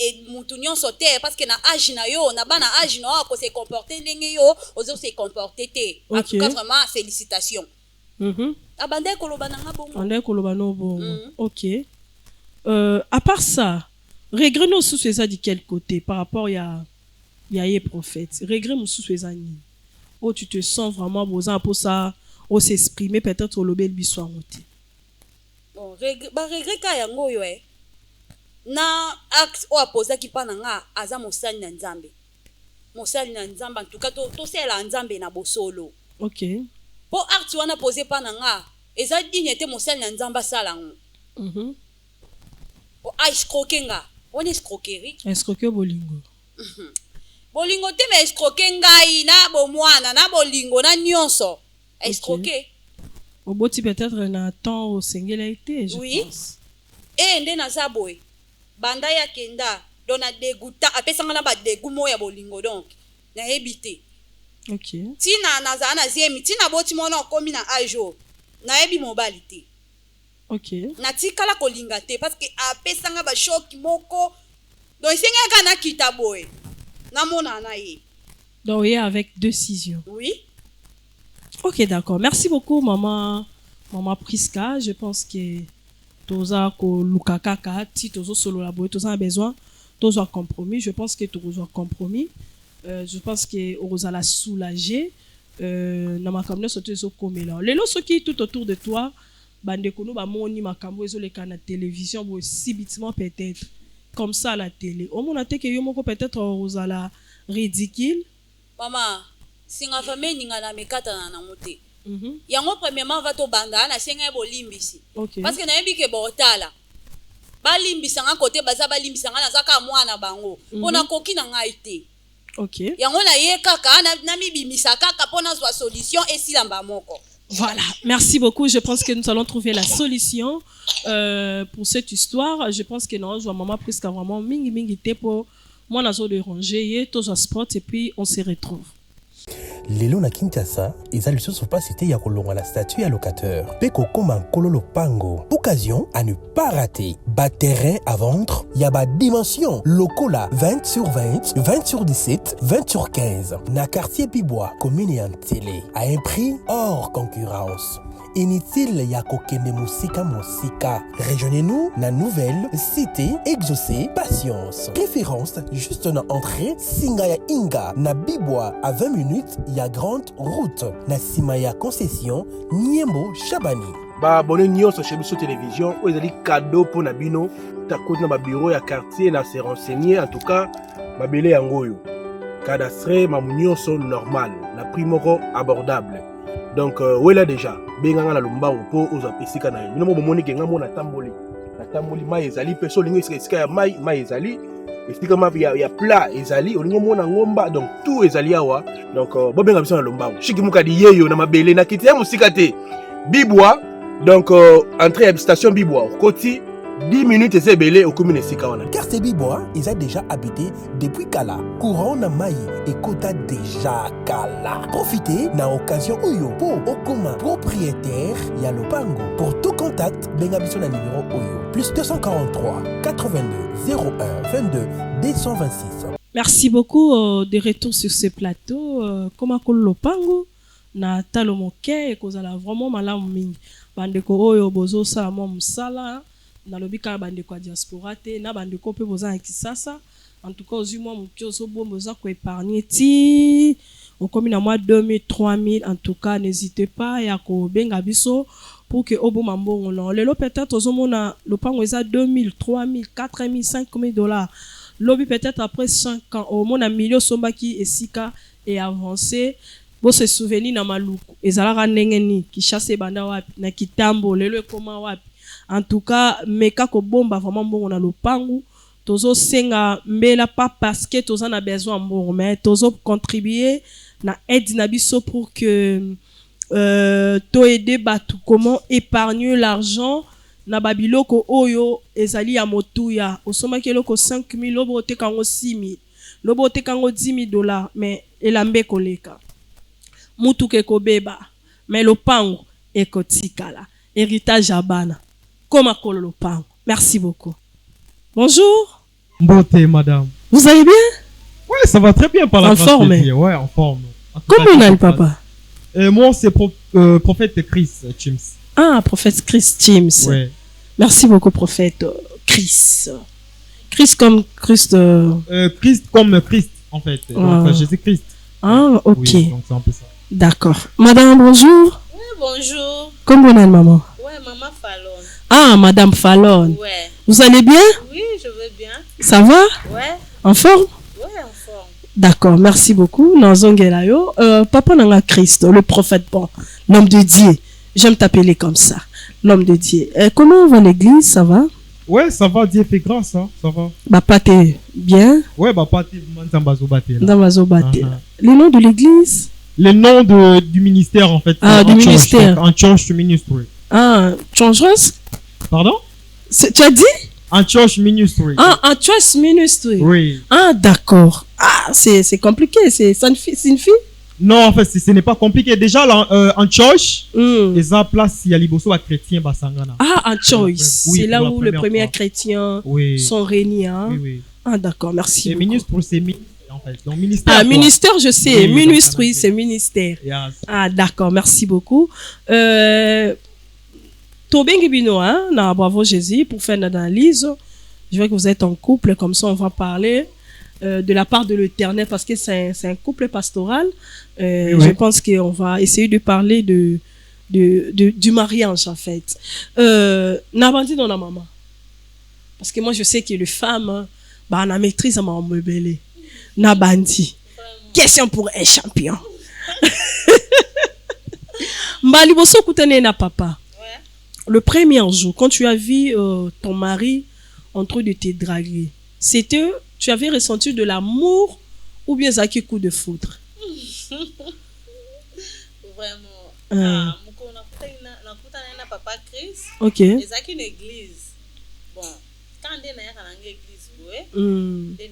et mutu nyonso te parce que na âge na yo na bana âge no ko se comporter ndenge yo ozo se comporter te en tout cas vraiment félicitations abanda ko loba nga bongo anda ko loba no bongo OK à part ça regret no sous ça de quel côté par rapport ya prophète regret mo sous ça ni oh tu te sens vraiment besoin pour ça on s'exprimer peut-être au lobel biso monter bon regret ka yango yo na acte o apozaki pana nga aza mosali na nzambe en tout cas to sela nzambe na bosolo OK po acte wana posé pana nga eza digne te mosali na nzamba sala ngo o escroquer nga on escroquerie escroquer bolingo bolingo te mais escroquer ngai na bomwana na bolingo na nyonso escroquer oboti peut-être na temps au singularité je pense nde na saboy banda ya kenda dona dégoûta apesanga na ba dégoût moya bolingo donc na ebité OK tina na na ziemi tina boti mona komi na ajo na ebi mobali te OK na tikala kolinga te parce que apesanga ba choc moko donc senga kana kita boy na mona na ye donc il avec décision oui OK d'accord merci beaucoup maman Priska je pense que toza ko lukakaka ti tozo solo la boy toza besoin tozo compromis je pense que tozo compromis je pense que oza la soulager na makambo so tozo komela lelo soki tout autour de toi bande kono ba moni makambo ezo le kana télévision bo subitement peut-être comme ça à la télé au mona te que yo moko peut-être oza la ridicule mama singa famille ninga na mekata na moté yango premièrement va to banda na senga bolimbisi parce que na yebi ke botala balimbisanga côté baza balimbisanga na zaka mwana bango pona koki na ngai te OK yango na ye kaka na mibimisa kaka pona zwa solution et silamba moko. Voilà, merci beaucoup. Je pense que nous allons trouver la solution pour cette histoire. Je pense que non, je vois maman presque vraiment mingi pour moi nazo de ranger tous un spot et puis on se retrouve. Lelo na Kinshasa, eza lisusu pasité ya kolonga la statue ya locateur. Peko koma kololo pango. Occasion à ne pas rater. Bas terrain à vendre, ya ba dimension. Lokola 20 sur 20, 20 sur 17, 20 sur 15. Na quartier Pibois, commune et en télé. À un prix hors concurrence. Inutile ya kokende musika. Rejoignez-nous na nouvelle cité exaucée patience. Référence juste na entrée Singaya Inga na Bibwa à 20 minutes ya grande route na Simaya concession Niembo Chabani. Ba bonne nyonso chez Biso télévision ou ezali cadeau pour na bino ta côté na ba bureau ya quartier na se renseigner en tout cas ba belé yangoyo. Cadastre ma nyonso normal na prix moko abordable. Donc là déjà benganga na lumba upo oza pesika na yo. Bino mo bomoni ke ngamo na tamboli na atamboli mai ezali pe so lingo esika ya mai ezali esika ma ya plat ezali olingo mona ngomba donc tout ezali awa donc bobenga biso na lombango shiki mukadi yeyo na mabele na kiti ya musika te Bibwa donc entrée à station Bibwa koti 10 minutes et c'est belé au commune esika wana Quartier Bibois, ils ont déjà habité depuis Kala. Courant na Maï et Kota déjà Kala. Profitez na occasion Oyo pour Okuma propriétaire Yalopango. Pour tout contact, bengabiso na numéro Oyo plus 243 82 01 22 226. Merci beaucoup de retour sur ce plateau. Comme à Lopango, na talomoke et kozala vraiment malamu mingi. Bandeko Oyo bozo sa mo musala. Na lobika bandeko ya diaspora te na bandeko pe boza Kisasa en tout cas aux mois mukioso bo boza ko épargner ti au komi na mois 2000 3000 en tout cas n'hésitez pas ya ko benga biso pour que obo mambongo non lelo peut-être ozomona lopango eza 2000 3000 4000 5000 dollars lobi peut-être après 5 ans au mona million sombaki esika et avancé bo se souvenir na maluku ezalaka ndenge ni Kishasa banda wapi na Kitambo lelo ekoma wapi. En tout cas, meka ko bomba vraiment bon on a lopangu tozo senga mbela pas parce que tozo na besoin bon mais tozo contribuer na aide na biso pour que to aider batu comment épargner l'argent na babiloko oyo ezali ya motuya osoma keloko 5000 lobo te kango 6000 lobo te kango 10000 dollars mais elambe koleka mutu ke ko beba mais lopangu ekotikala héritage abana. Comme Kololopango. Merci beaucoup. Bonjour. Beauté, madame. Vous allez bien? Ouais, ça va très bien par la grâce de Dieu. Ouais, en forme. Comment on a le papa? Moi, c'est prophète Chris Chims. Ah, prophète Chris Chims. Ouais. Merci beaucoup, prophète Chris. Christ comme Christ. Christ comme Christ, en fait. Donc, Jésus-Christ. Ah, ok. Oui, donc c'est un peu ça. D'accord. Madame, bonjour. Oui, bonjour. Comment on a le maman? Ouais, maman Fallon. Ah, Madame Fallon. Ouais. Vous allez bien? Oui, je veux bien. Ça va? Ouais. En forme? Ouais, en forme. D'accord, merci beaucoup. Nanzongelayo, papa nanga Christ, le prophète bon, l'homme de Dieu. J'aime t'appeler comme ça, l'homme de Dieu. Comment va l'église? Ça va? Ouais, ça va, Dieu fait grâce, hein, ça va. Papa, t'es bien? Ouais, papa, t'es Manzambazo Baté. Le nom de l'église? Le nom du ministère, en fait. Ah, du ministère. En church ministry. Ah, church? Pardon? Tu as dit? En church ministry. Ah, en church ministry. Oui. Ah, d'accord. Ah, c'est compliqué. C'est une fille? Non, en fait, ce n'est pas compliqué. Déjà, en church, les place, il y a les bossos chrétiens basangana. Ah, en church. Oui, c'est là où les premiers chrétiens sont réunis. Hein? Oui, oui. Ah, d'accord, merci. Et ministre, c'est en fait. Donc, ministère. Ah, ministère, je sais. Oui, ministry, c'est ministère. Yes. Ah, d'accord, merci beaucoup. Tobengi Bino, hein, na bravo Jésus, pour faire une analyse. Je vois que vous êtes en couple, comme ça on va parler de la part de l'Éternel, parce que c'est un couple pastoral. Oui. Je pense qu'on va essayer de parler du mariage, en fait. N'abandonne dans la maman. Parce que moi, je sais que les femmes, bah, on a maîtrise à ma meublé. N'abandonne. Question pour un champion. Mbali boso koutane na papa. Le premier jour, quand tu as vu ton mari en train de te draguer, c'était, tu avais ressenti de l'amour ou bien ça qui coup de foudre? Vraiment. Papa Chris. Ok. Et ça qui une église. Bon, quand on est dans une église, on est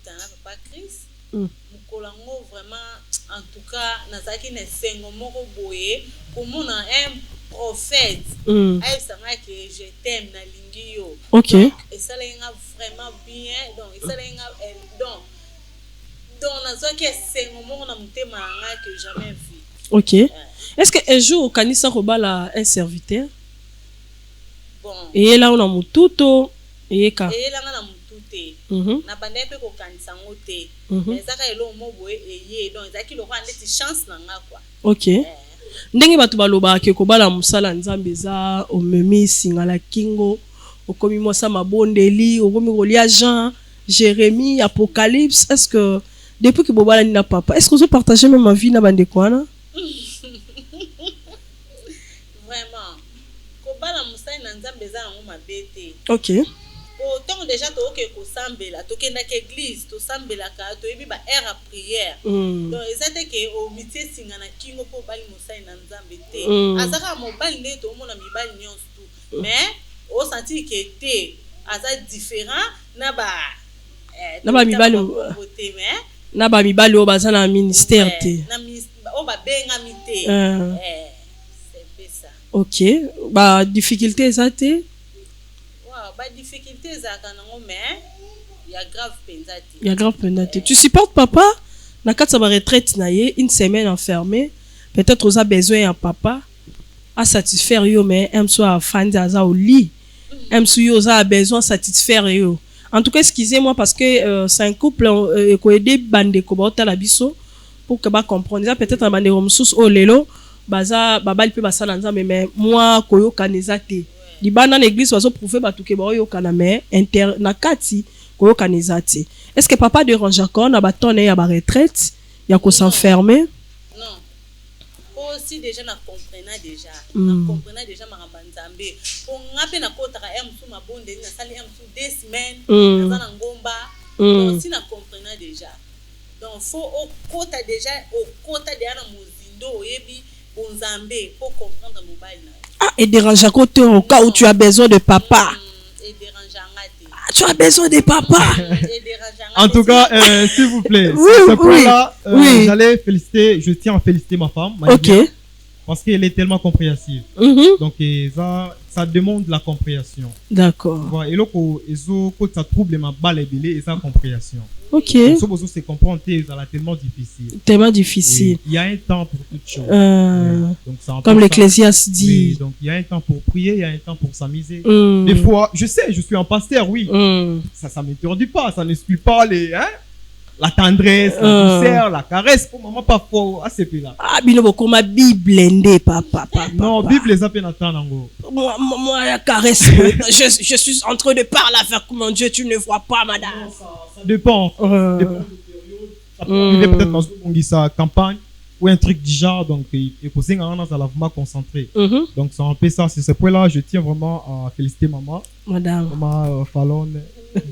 dans Papa Chris. Mukolango vraiment, en tout cas, dans ça qui est sengo moko boye, comme on a un prophète. Aïe, ça m'a que je t'aime na lingio. Ok. Et ça l'enga vraiment bien. Donc, ça l'enga donc dans ça qui est sengo moko na mutema nga que jamais vu. Ok. Est-ce qu'un jour, au Kanisa Robala un serviteur? Bon. Et là, on a mututo. Et là, on a mututo. Na bande pe ko Kanisa ngote. Mais ça ka elo mo boye eye donc ça qui le rend des chance na nga quoi. Ok. Ndenge batu baloba ke ko bala musala nzambe za omemi singala kingo okomi mosa mabondeli okomi kolia Jean Jérémie Apocalypse. Est-ce que depuis que bobala ni na papa, est-ce que vous partagez même ma vie na bande kwana? Vraiment. Ko bala musala nzambe nzambe eza nango mabe te. Ok. Autant déjà toke kosambela tokendaka église tosambelaka toyebi ba aire à prière. Donc eza te ke omitie singa na kingo po bali mosali na nzambe te. Azaka mobali nde tomona mibali nyonso tu. Mais o senti ke te aza différent na ba mibali na ba mibali o baza na ministère te. Na o ba benga mité. C'est ça. Ok. Ba difficulté eza te. Ba difficulté za kanango mais ya grave pendate. Ya grave pendate. Tu supportes papa na kati ba retraite na ye une semaine enfermé. Peut-être osa besoin un papa à satisfaire yo mais aime soit fandi aza au lit. Aime soit yo osa besoin satisfaire yo. En tout cas excusez-moi parce que c'est un couple ko aider bande ko bota la biso pour que ba comprendre ça peut-être bande romsus o lelo baza babali pe basala nzambe mais moi koyo kaneza te. Libana l'église wazo prouver batuke ba yo kana mais inter na kati koyo kaneza te. Est-ce que papa dérange encore na batonne ya ba retraite ya ko s'enfermer? Non. Aussi déjà na comprena déjà. Na comprena déjà maramba nzambe. Pour ngape na kotaka msu mabonde na sali msu 2 semaines na na ngomba. Donc si na comprena déjà. Donc faut au kota déjà au kota de na muzindo oyebi bonzambe pour comprendre mobile na. Ah, et dérange à côté au cas où tu as besoin de papa. Et dérange à ah, tu as besoin de papa. En tout cas, s'il vous plaît, oui, ce point-là, oui. j'allais féliciter, je tiens à féliciter ma femme. Ok. Parce qu'elle est tellement compréhensive. Donc, ça demande la compréhension. D'accord. Voilà. Et là, quand ça trouble ma balle et ça compréhension. Ok. Donc, c'est comprendre, c'est tellement difficile. Tellement difficile. Oui. Il y a un temps pour toutes choses. Donc, comme l'Ecclésiaste dit. Oui, donc il y a un temps pour prier, il y a un temps pour s'amuser. Des fois, je sais, je suis un pasteur, oui. Ça m'interdit pas, ça n'exclut pas les... Hein? La tendresse, la douceur, la caresse. Pour maman, pas fort à ce pays-là. Ah, bino boko ma Bible ndé papa. Non, Bible les appelle Nathan. Moi, la caresse. je suis en train de parler avec mon Dieu, tu ne vois pas, madame. Ça dépend. Ça peut peut-être dans une campagne ou un truc du genre. Donc, il faut vraiment concentré. Donc, c'est un peu ça. C'est ce point-là, je tiens vraiment à féliciter maman. Madame. Maman Fallon.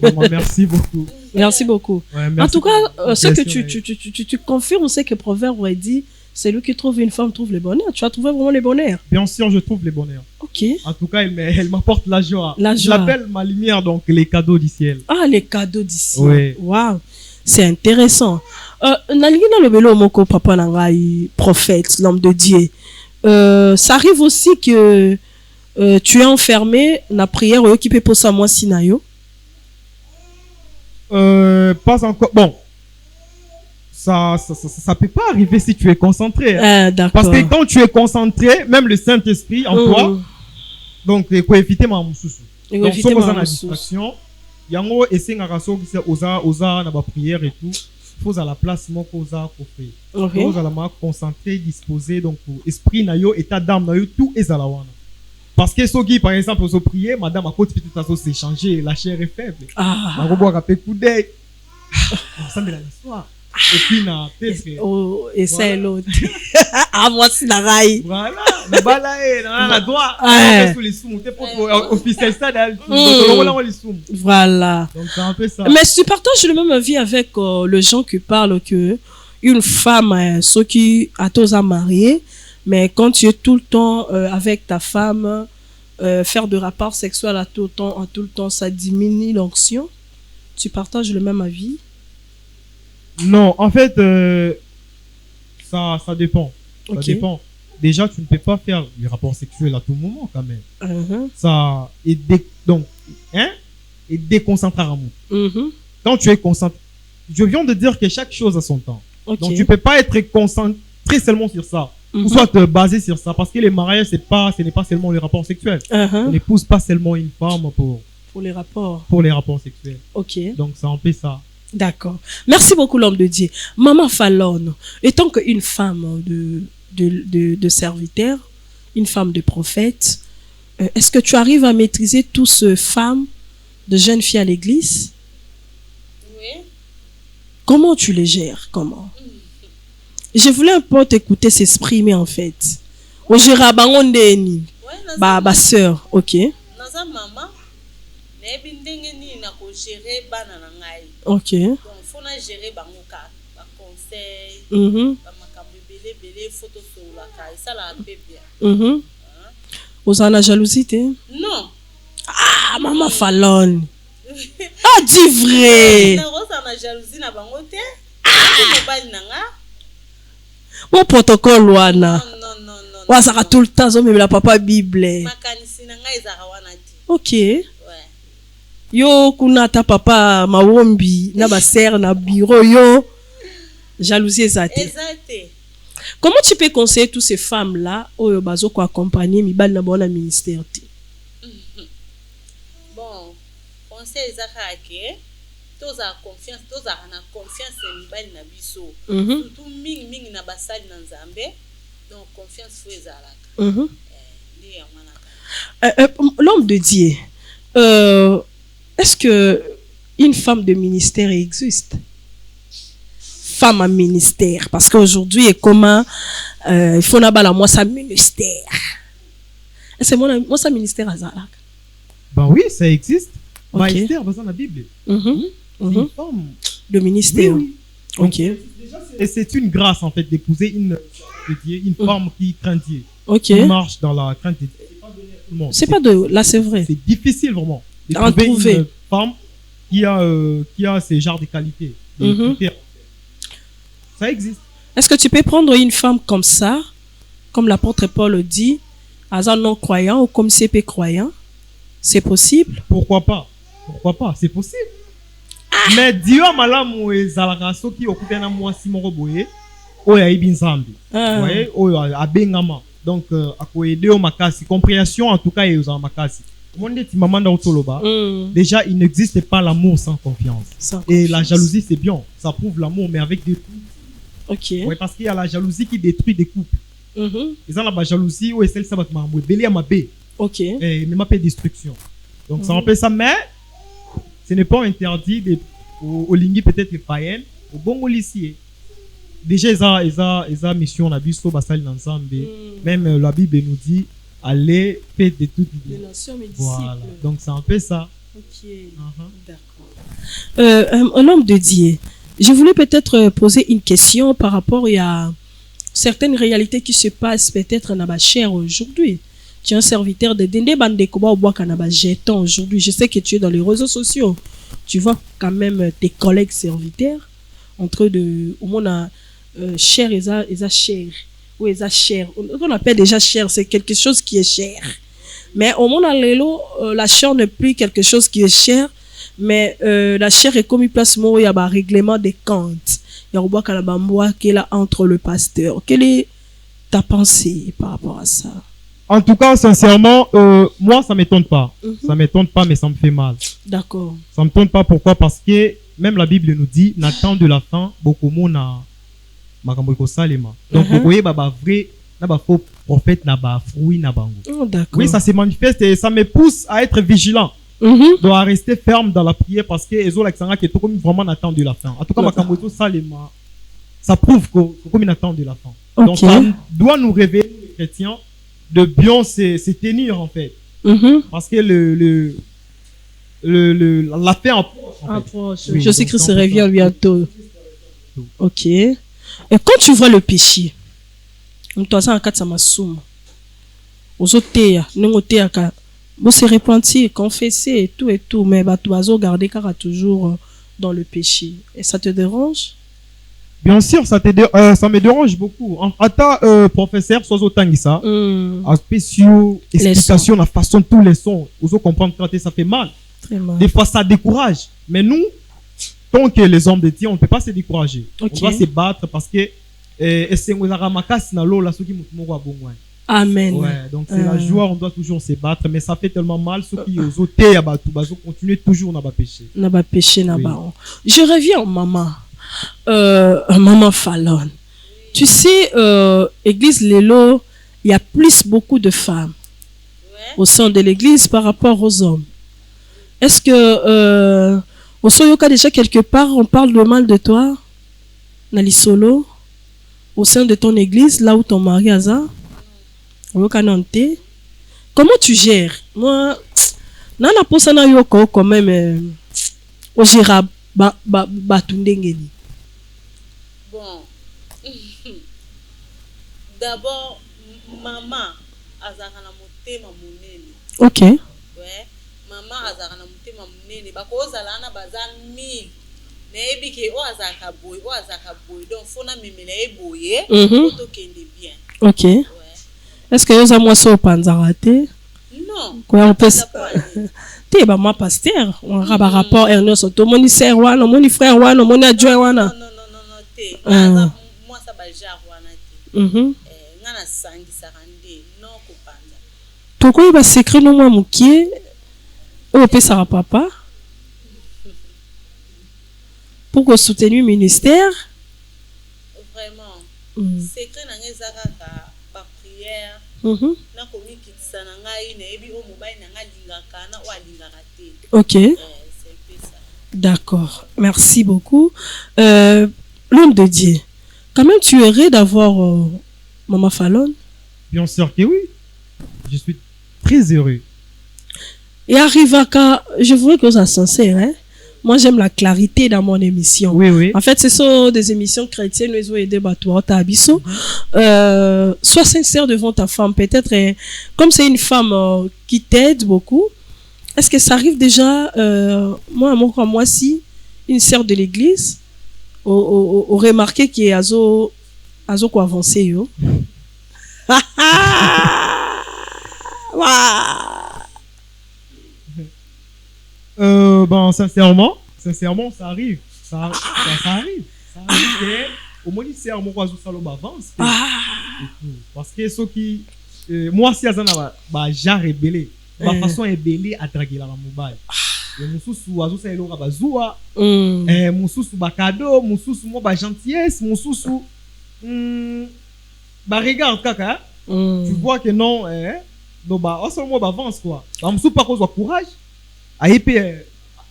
Maman, merci beaucoup. Merci beaucoup. Ouais, merci en tout cas, ce que tu confirmes, c'est que Proverbe aurait dit, c'est lui qui trouve une femme, trouve le bonheur. Tu as trouvé vraiment le bonheur? Bien sûr, je trouve le bonheur. Ok. En tout cas, elle m'apporte la joie. La joie. Je l'appelle ma lumière, donc les cadeaux du ciel. Ah, les cadeaux du ciel. Oui. Waouh. C'est intéressant. Nalingina le belo moko papa nangai, prophète, l'homme de Dieu. Ça arrive aussi que tu es enfermé na prière qui peut poser à moi sinayo. Pas encore. Bon, ça peut pas arriver si tu es concentré. Hein. D'accord. Parce que quand tu es concentré, même le Saint-Esprit en toi, donc il faut éviter ma moussoussou. Donc si on a la distraction, yango essayer ngaraso qui osa na ba prière et tout, faut à la place moko osa ko fait. Faut à la ma concentré, disposé donc esprit na yo, état d'âme na yo tout ezala wana. Parce que ceux qui, par exemple, ont prié, madame à côté peut-être à s'échanger, la chair est faible. Ma robot a fait coup d'œil. Ça me la soir. Et puis, oh, et c'est l'autre. Ah, moi, c'est la raille. Voilà. La balaye, la doigt. Sous les sous, officiel ça, voilà. Donc, c'est un peu ça. Mais si tu partages le même avis avec le gens qui parlent que une femme, ceux qui a tous à marier, mais quand tu es tout le temps avec ta femme, faire de rapports sexuels à tout le temps, ça diminue l'onction. Tu partages le même avis? Non, en fait, ça dépend. Ça dépend. Déjà, tu ne peux pas faire des rapports sexuels à tout moment quand même. Ça est déconcentré à l'amour. Quand tu es concentré, je viens de dire que chaque chose a son temps. Donc, tu ne peux pas être concentré seulement sur ça. Ou soit te baser sur ça, parce que les mariages, ce n'est pas seulement les rapports sexuels. On n'épouse pas seulement une femme pour les rapports. Pour les rapports sexuels. Ok. Donc c'est un peu ça. D'accord. Merci beaucoup l'homme de Dieu. Maman Fallon, étant qu'une femme de serviteur, une femme de prophète, est-ce que tu arrives à maîtriser toutes ces femmes de jeunes filles à l'église? Oui. Comment tu les gères? Comment? Je voulais un peu t'écouter s'exprimer en fait. Au Gérabango Ndeni. Bah sœur, ok. Naza nayebi ndenge nini na kogere bana na ngai. Ok. Donc faut na gérer bango ka ba conseil ba makambo ebele photo solaka esala mpe bien. Oza na jalousie te? Non. Ah, maman Fallon. Ah, dis vrai. Oza na jalousie na bango te? Ah, mobali na nga. Mon protocole wana. Non. Wazaka tout le temps zo la papa Bible. Makanisi na nga ezaka wana ti. Ok. Ouais. Yo kuna ta papa mawombi na ba sœur na bureau yo. Jalousie ezate. Ezate. Comment tu peux conseiller toutes ces femmes-là au bazo ko accompagner mibali na bona ministère ti? Bon, conseil ezaka ke toza confiance, toza na confiance mibali na biso. Surtout mingi na basali na Nzambe. Donc confiance faut ezalaka. L'homme de Dieu. Est-ce que une femme de ministère existe? Femme à ministère, parce qu'aujourd'hui est comment il faut n'avoir moi sa ministère. C'est moi sa ministère à Zalak. Ben oui, ça existe. Okay. Ministère, dans la Bible. C'est une femme de ministère. Oui. Ok. Et c'est une grâce en fait d'épouser une femme qui craint Dieu. Ok. Qui marche dans la crainte de Dieu. C'est pas de là, c'est vrai. C'est difficile vraiment de trouver une femme qui a ces genres de qualités. Ça existe. Est-ce que tu peux prendre une femme comme ça, comme l'apôtre Paul dit, à un non-croyant ou comme CP croyant? C'est possible? Pourquoi pas? C'est possible. Mais Dieu a malamu ezalaka soki okutana mwasi moko boye oyo ayibi nzambe. Ouais, oyo abengama. Donc akoyede o makasi, compréhension en tout cas et aux makasi. Déjà, il n'existe pas l'amour sans confiance. Et la jalousie, c'est bien. Ça prouve l'amour, mais avec des trucs. Ok. Ouais, parce qu'il y a la jalousie qui détruit des couples. Et ça, la jalousie, ouais, celle ça va te marrer. Belé à ma baie. Ok. Et même pas destruction. Donc, ça rappelle ça, mais ce n'est pas interdit au lingui peut-être païen, au bon lycée. Déjà, ils ont mission, on a vu ça, basal ensemble. Même la Bible nous dit. Aller faire de toutes les nations, mes voilà. Donc c'est un peu ça. Ok. D'accord. Un homme de Dieu. Je voulais peut-être poser une question par rapport à certaines réalités qui se passent peut-être dans ma chair aujourd'hui. Tu es un serviteur de Dende Bandekoba au bois Kanaba Jeton aujourd'hui. Je sais que tu es dans les réseaux sociaux. Tu vois quand même tes collègues serviteurs entre deux. Au moins, chair et ça chair. Oui, ça cher. On appelle déjà cher, c'est quelque chose qui est cher. Mais au monde la chair n'est plus quelque chose qui est cher, mais la chair est comme une place où il y a un règlement des comptes. Il y a un bois qui est là entre le pasteur. Quelle est ta pensée par rapport à ça? En tout cas, sincèrement, moi, ça ne m'étonne pas. Ça ne m'étonne pas, mais ça me fait mal. D'accord. Ça ne m'étonne pas. Pourquoi? Parce que même la Bible nous dit, n'attend de la fin, beaucoup de monde a donc vous voyez vrai faux prophète fruit oui, ça se manifeste et ça me pousse à être vigilant, donc à rester ferme dans la prière parce que les autres qui est comme vraiment attend de la fin. En tout cas ça prouve comme une attend de la fin. Donc ça doit nous révéler les chrétiens de bien se tenir en fait, parce que la fin approche. Oui, Jésus-Christ se revient bientôt. Ok. Et quand tu vois le péché, on doit s'en quatre massoum. Aux autres, vous se repentir, confesser et tout, mais tu vas garder car toujours dans le péché. Et ça te dérange? Bien sûr, ça me dérange beaucoup. Attends, professeur, soit autant ça. Aspect sur explication, la façon tous les sons, vous comprendre quand ça fait mal. Très mal. Des fois, ça décourage. Mais nous, tant que les hommes de Dieu, on ne peut pas se décourager. Okay. On doit se battre parce que Amen. Ouais, donc c'est la joie, on doit toujours se battre, mais ça fait tellement mal ceux qui osent continuer toujours dans le péché. Je reviens maman. Maman Fallon. Tu sais, église Lelo, il y a beaucoup de femmes au sein de l'église par rapport aux hommes. Est-ce que au Soyoka déjà quelque part on parle de mal de toi Nali solo au sein de ton église là où ton mari a comment tu gères? Moi Nana posana yoko quand même au gérable batundengeni. Bon. D'abord maman azaka na motema munene. OK. Ouais. Maman azaka na motema munene bakozala na bazan 1000. Nebi ke o azaka boy donc fona memela e boye to kende bien. OK. Ouais. Est-ce que yoza moi so panzarate? Non. Quoi on peut te ba ma pasteur on raba rapport Ernest to moni sœur wana moni frère wana moni adjoint wana. Non te. Moi ça ba jar wana te. Ngana sangi sarande non ko panza. To ko ba secret no moi mukie o pesa papa. Pour soutenir le ministère. Vraiment. Secret na ngezaka ba prière. Na komi kitsana ngai na ebi o mobile na ngalingaka na o alingaka te. OK. C'est ça. D'accord. Merci beaucoup. L'homme de Dieu. Quand même tu heureux d'avoir Maman Fallon? Bien sûr que oui. Je suis très heureux. Et arrive à quand je voudrais que ça sincère hein. Moi, j'aime la clarité dans mon émission. Oui. En fait, ce sont des émissions chrétiennes. Nous avons des bateaux à Tabiso. Sois sincère devant ta femme. Peut-être, comme c'est une femme qui t'aide beaucoup, est-ce que ça arrive déjà, moi, si une sœur de l'église, au remarqué qu'il y a azo quoi avancer, yo. Sincèrement, ça arrive. Ça arrive. Au moins, c'est un mot qui avance. Parce que ceux qui. Moi, si Azana va genre rebelle, ma façon est belle à draguer la mobile. Moussousou, Azo Saïlo Rabazoua, Moussousou Bakado, Moussousou Moba gentillesse, Moussousou. Regarde, Kaka. Tu vois que non, donc, on moi avance quoi. Moussou pas cause de courage.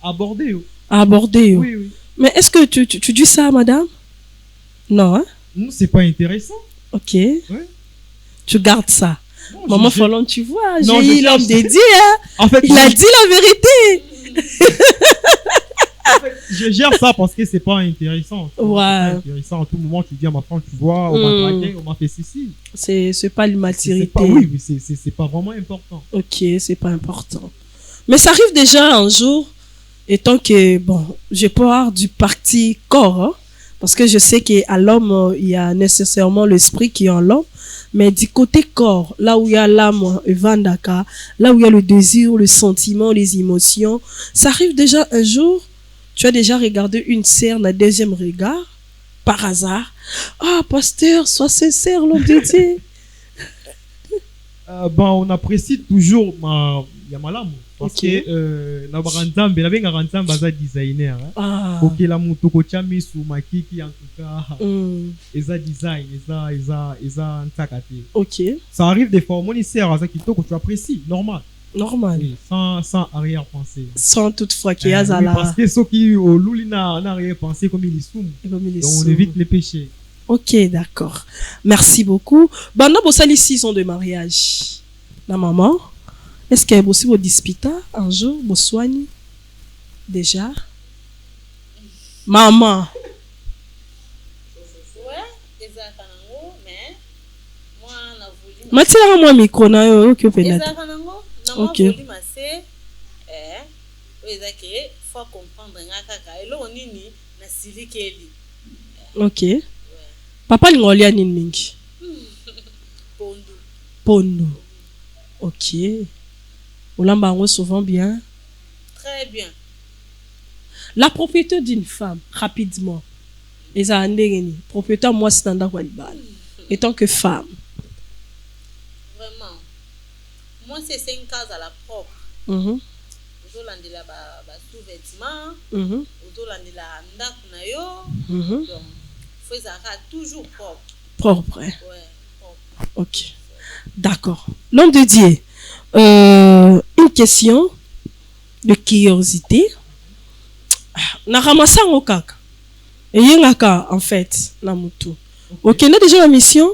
Aborder. Oui. Mais est-ce que tu dis ça, madame? Non, hein? Non, c'est pas intéressant. OK. Oui. Tu gardes ça. Non, Maman Fallon, tu vois, non, j'ai eu l'homme de Dieu. Hein? En fait, il a dit la vérité. En fait, je gère ça parce que c'est pas intéressant. Ouais. Pas intéressant. À tout moment, tu dis à ma femme, tu vois, on m'a dragué, on m'a fait ceci. C'est pas l'immaturité. Oui, c'est pas vraiment important. OK, c'est pas important. Mais ça arrive déjà un jour, étant que, bon, je pars du parti corps, hein, parce que je sais qu'à l'homme, il y a nécessairement l'esprit qui est en l'homme, mais du côté corps, là où il y a l'âme, Vandaka, là où il y a le désir, le sentiment, les émotions, ça arrive déjà un jour, tu as déjà regardé une sœur d'un deuxième regard, par hasard. Ah, pasteur, sois sincère, l'homme de Dieu. On apprécie toujours Yamalamu. Parce que na baranzambe na benga ranzambe za designer OK la mutu ko chami su makiki en tout cas eza design eza ntakate. OK. Ça arrive des fois mon sœur za kitoko tu apprécies normal. Oui, sans arrière-pensée. Sans toutefois qu'il y a ça là. Parce que ceux qui au lulina arrière-pensée comme ils sont. Donc on évite les péchés. OK, d'accord. Merci beaucoup. Banda bosali 6 ans de mariage. La maman, est-ce qu'il y a aussi vos disputes un jour, vos soignes déjà? Maman. Ouais, exactement, mais moi na voulu. Matila moi micro na yo que peut-être. Exactement. Na moi voulu masser ezake faut comprendre ngaka elo nini na silikeli. OK. Papa lingolia nini mingi? Pondo. OK. Olamba ngo souvent bien. Très bien. La propriété d'une femme, rapidement. Les andengeni. Propriétaire moi standard walibal. Étant que femme. Vraiment. Moi c'est 5 cases à la propre. Ozolandela ba sous-vêtements. Ozolandela ndaku na yo. Donc faut ça toujours propre. Propre. Ouais, propre. OK. D'accord. L'homme de Dieu. Une question de curiosité. Na ramasa ngokaka. Et yengaka en fait na mutu. OK, on a déjà la mission?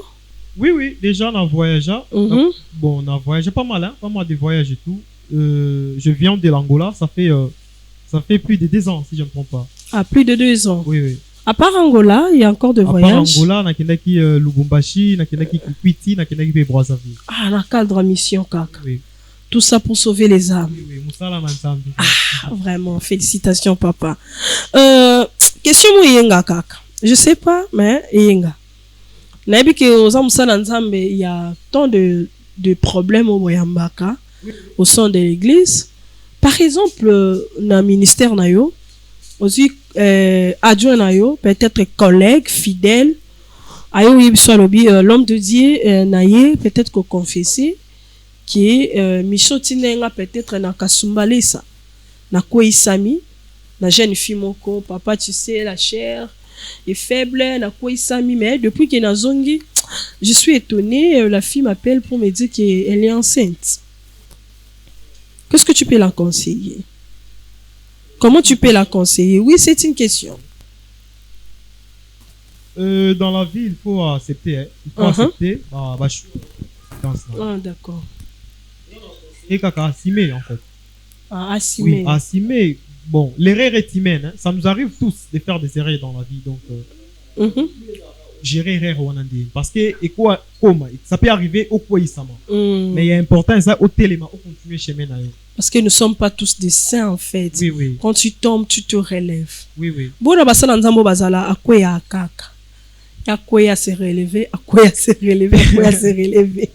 Oui, déjà on a voyagé. Bon, on a voyagé pas mal de voyages et tout. je viens de l'Angola, ça fait plus de 2 ans, si je ne me trompe pas. Ah, plus de 2 ans. Oui. À part Angola, il y a encore de voyages. À part Angola, nakendaki Lubumbashi, nakendaki Kikwiti, nakendaki Brazzaville. Ah, dans le cadre de mission, kaka. Oui. Tout ça pour sauver les âmes. Oui, Moussala Mansambi. Ah, vraiment, félicitations, papa. Question yenga kaka. Je sais pas, mais yenga. Nabi que aux Moussala Nzambe, il y a tant de problèmes au Boyambaka, au sein de l'église. Par exemple, dans le ministère nayo, aussi adjoint nayo, peut-être collègue, fidèle, ayo l'homme de Dieu naye, peut-être que confessé, qui est Micho Tinenga, peut-être na Kasumbalesa, na Kouisami, na jeune fille moko, papa tu sais, la chair est faible, na Kouisami, mais depuis qu'elle est zongi, je suis étonnée, la fille m'appelle pour me dire qu'elle est enceinte. Qu'est-ce que tu peux la conseiller? Comment tu peux la conseiller? Oui, c'est une question. Dans la vie, il faut accepter. Hein. Il faut accepter. D'accord. Et kaka, assumer en fait. Assumer. Oui, assumer. Bon, l'erreur est humaine. Hein. Ça nous arrive tous de faire des erreurs dans la vie. Donc, gérer l'erreur au Nandi. Parce que, ça peut arriver au Kouaïsama. Mais il est important, ça, au téléma, au continuer chemin. Parce que nous ne sommes pas tous des saints, en fait. Oui. Quand tu tombes, tu te relèves. Oui. Bon, on va Nzambo Bazala, à quoi il y a kaka? À quoi il y a se relever? À quoi il y a se relever? À quoi il y a se relever?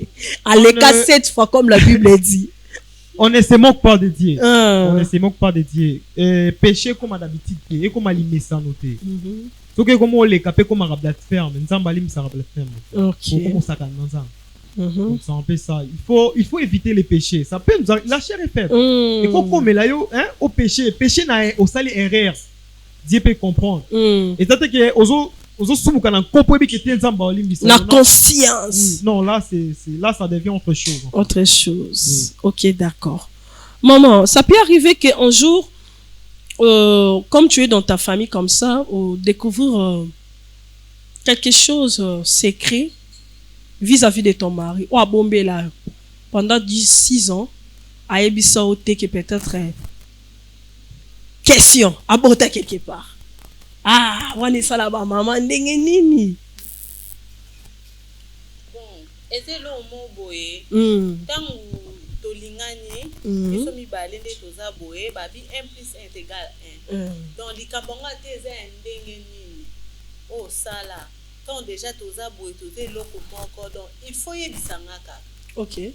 À l'écart 7 fois, comme la Bible dit. On ne se moque pas de Dieu. On ne se moque pas de Dieu. Péché comme d'habitude, et comme à l'imé sans noter. Donc, comme on les capé comme à blasphème, Nzambalim ça blasphème. Ok. Comme ça quand donc ça en fait ça. Il faut éviter les péchés. Ça peut nous arriver. La chair est faible. Et comme là hein, au péché n'a au sali erreur. Dieu peut comprendre. Et tant que la conscience. Oui. Non, là ça devient autre chose. En fait. Autre chose. Oui. Ok, d'accord. Maman, ça peut arriver qu'un jour, comme tu es dans ta famille comme ça, découvrir quelque chose secret vis-à-vis de ton mari. Ou à Bombay là, pendant 6 ans, à Ebissa Ote qui peut-être question, aborder quelque part. Ah, on est ça là-bas, maman, ndenge nini. Bon, ete lo mo boye. Tangu tolingani, biso mibale nde toza boye, babi 1 + 1 = 1. Donc likambonga te eza ndenge nini. Oh sala. Tant déjà toza boye toze loko moko, donc il faut yebisa ngaka. OK.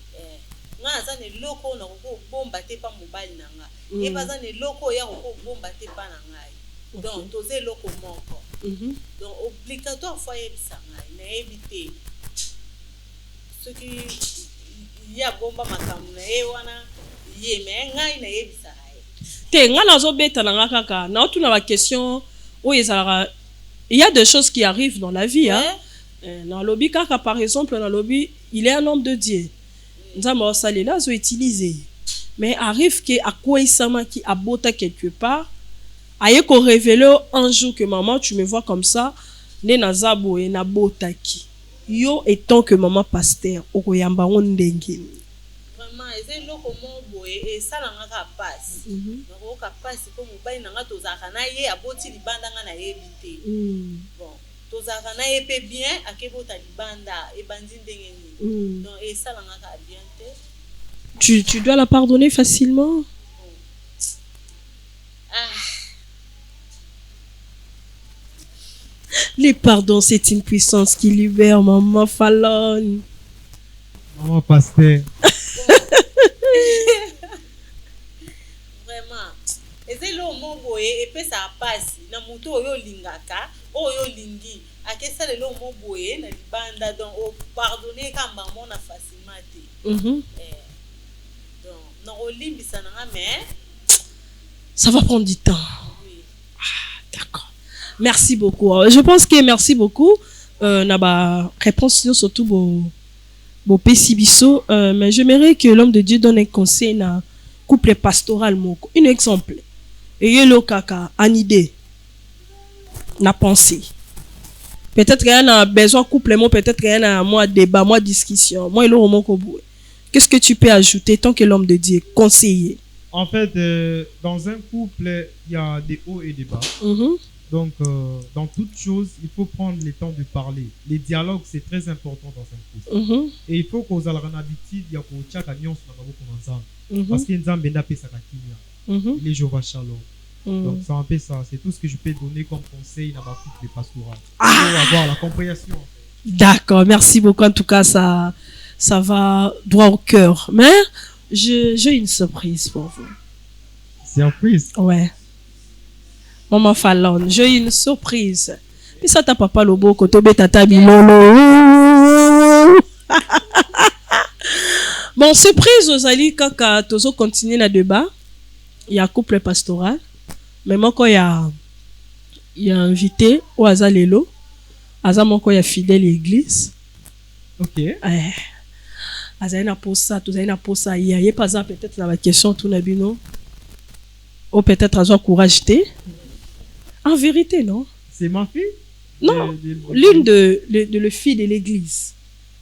Nga aza ne loko na ko bomba te pa mobali na nga. E baza ne loko ya ko bomba te pa na ngai. Donc toze loko moko. Donc obligatoire faut yebisa ngai na ebite. Ce qui ya bomba makamu na e wana ye me ngai na yebisa ngai. Te nga nazo beta na nga kaka. Na otuna ba question o ezala. Il y a des choses qui arrivent dans la vie. Hein? Dans le lobby, kaka, par exemple, dans le lobby, il est un homme de Dieu. Nous avons utilisé. Mais arrive qu'à quoi il s'en qui a bota quelque part, aïe qu'on révèle un jour que maman, tu me vois comme ça, né na zabo et na bota qui. Yo étant que maman pasteur, au koyamba on dengue. Vraiment, c'est loko mo boye et ça na nga passe. Donc ka passe ko mobali na nga tozaka na ye aboti libanda nga na yebite. Bon, tozaka na ye pe bien akebota libanda e bandi ndenge ni. Donc et ça na nga bien te. Tu dois la pardonner facilement. Les pardons, c'est une puissance qui libère, maman Fallon. Maman pasteur. Vraiment. Et c'est le mot boye et puis ça passe. Na muto oyo lingaka, oyo lingi. Akesa le mot boye na libanda donc o pardonner kamba mona facilement te. Donc na olimbisa na mais ça va prendre du temps. Oui. Ah, d'accord. Merci beaucoup. Je pense que merci beaucoup. Na ba réponse surtout bo pesibiso, mais j'aimerais que l'homme de Dieu donne un conseil na couple pastoral moko. Un exemple. Et le kaka en idée. Na pensée. Peut-être qu'il y a besoin couple moi, peut-être qu'il y a moi débat, moi discussion. Moi il est au moko boué. Qu'est-ce que tu peux ajouter tant que l'homme de Dieu, conseiller? En fait, dans un couple, il y a des hauts et des bas. Donc, dans toute chose, il faut prendre le temps de parler. Les dialogues, c'est très important dans un couple. Et il faut qu'on ait l'habitude de faire des choses ensemble. Parce qu'il y a des gens les Jéhovah Shalom. Donc, c'est un peu ça. C'est tout ce que je peux donner comme conseil dans ma couple pastoral. Il faut avoir la compréhension. En fait. D'accord, merci beaucoup. En tout cas, ça va droit au cœur. Mais j'ai une surprise pour vous. Surprise? Ouais. Maman Fallon, j'ai une surprise. Puis ça, t'as papa Lobo, Kotobe, Tata Bilolo. Bon, surprise aux alliés quand Tozo continue le débat. Il y a couple pastoral. Mais moi, quand il y a invité au Azalelo, Azamon, quand il y a fidèle l'église. Ok. Azaina pour ça, tout Azaina pour ça. Il y a pas ça, peut-être dans la question, tout Nabino. Ou peut-être Azo courage. En vérité, non? C'est ma fille? Non, l'une de le fille de l'église.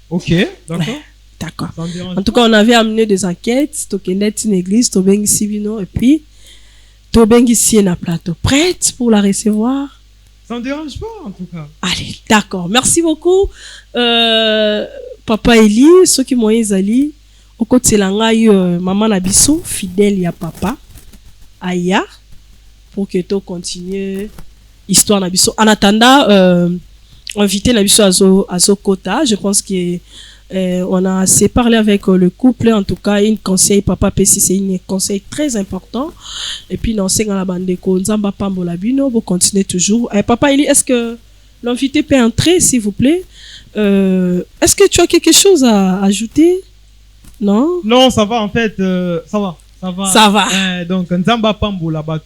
Ok, d'accord. Ouais, d'accord. En tout cas, on avait amené des enquêtes. Tokenet une église, Tobengi Sibino, et puis Tobengi Siena Plateau. Prête pour la recevoir? Ça ne dérange pas, en tout cas. Allez, d'accord. Merci beaucoup. Papa Eli, ceux qui m'ont Ali, au côté de maman Nabiso, fidèle ya papa, Aya, pour que tu continues l'histoire Nabiso. En attendant, inviter Nabiso à Kota, je pense que on a assez parlé avec le couple. En tout cas, une conseil, papa Pessi, c'est un conseil très important. Et puis, dans la bande de Nzamba Pambola Bino, vous continuez toujours. Papa Eli, est-ce que l'invité peut entrer, s'il vous plaît? Est-ce que tu as quelque chose à ajouter? Non? Non, ça va en fait, ça va. Ça va. Donc, Nzamba Pambola Bato,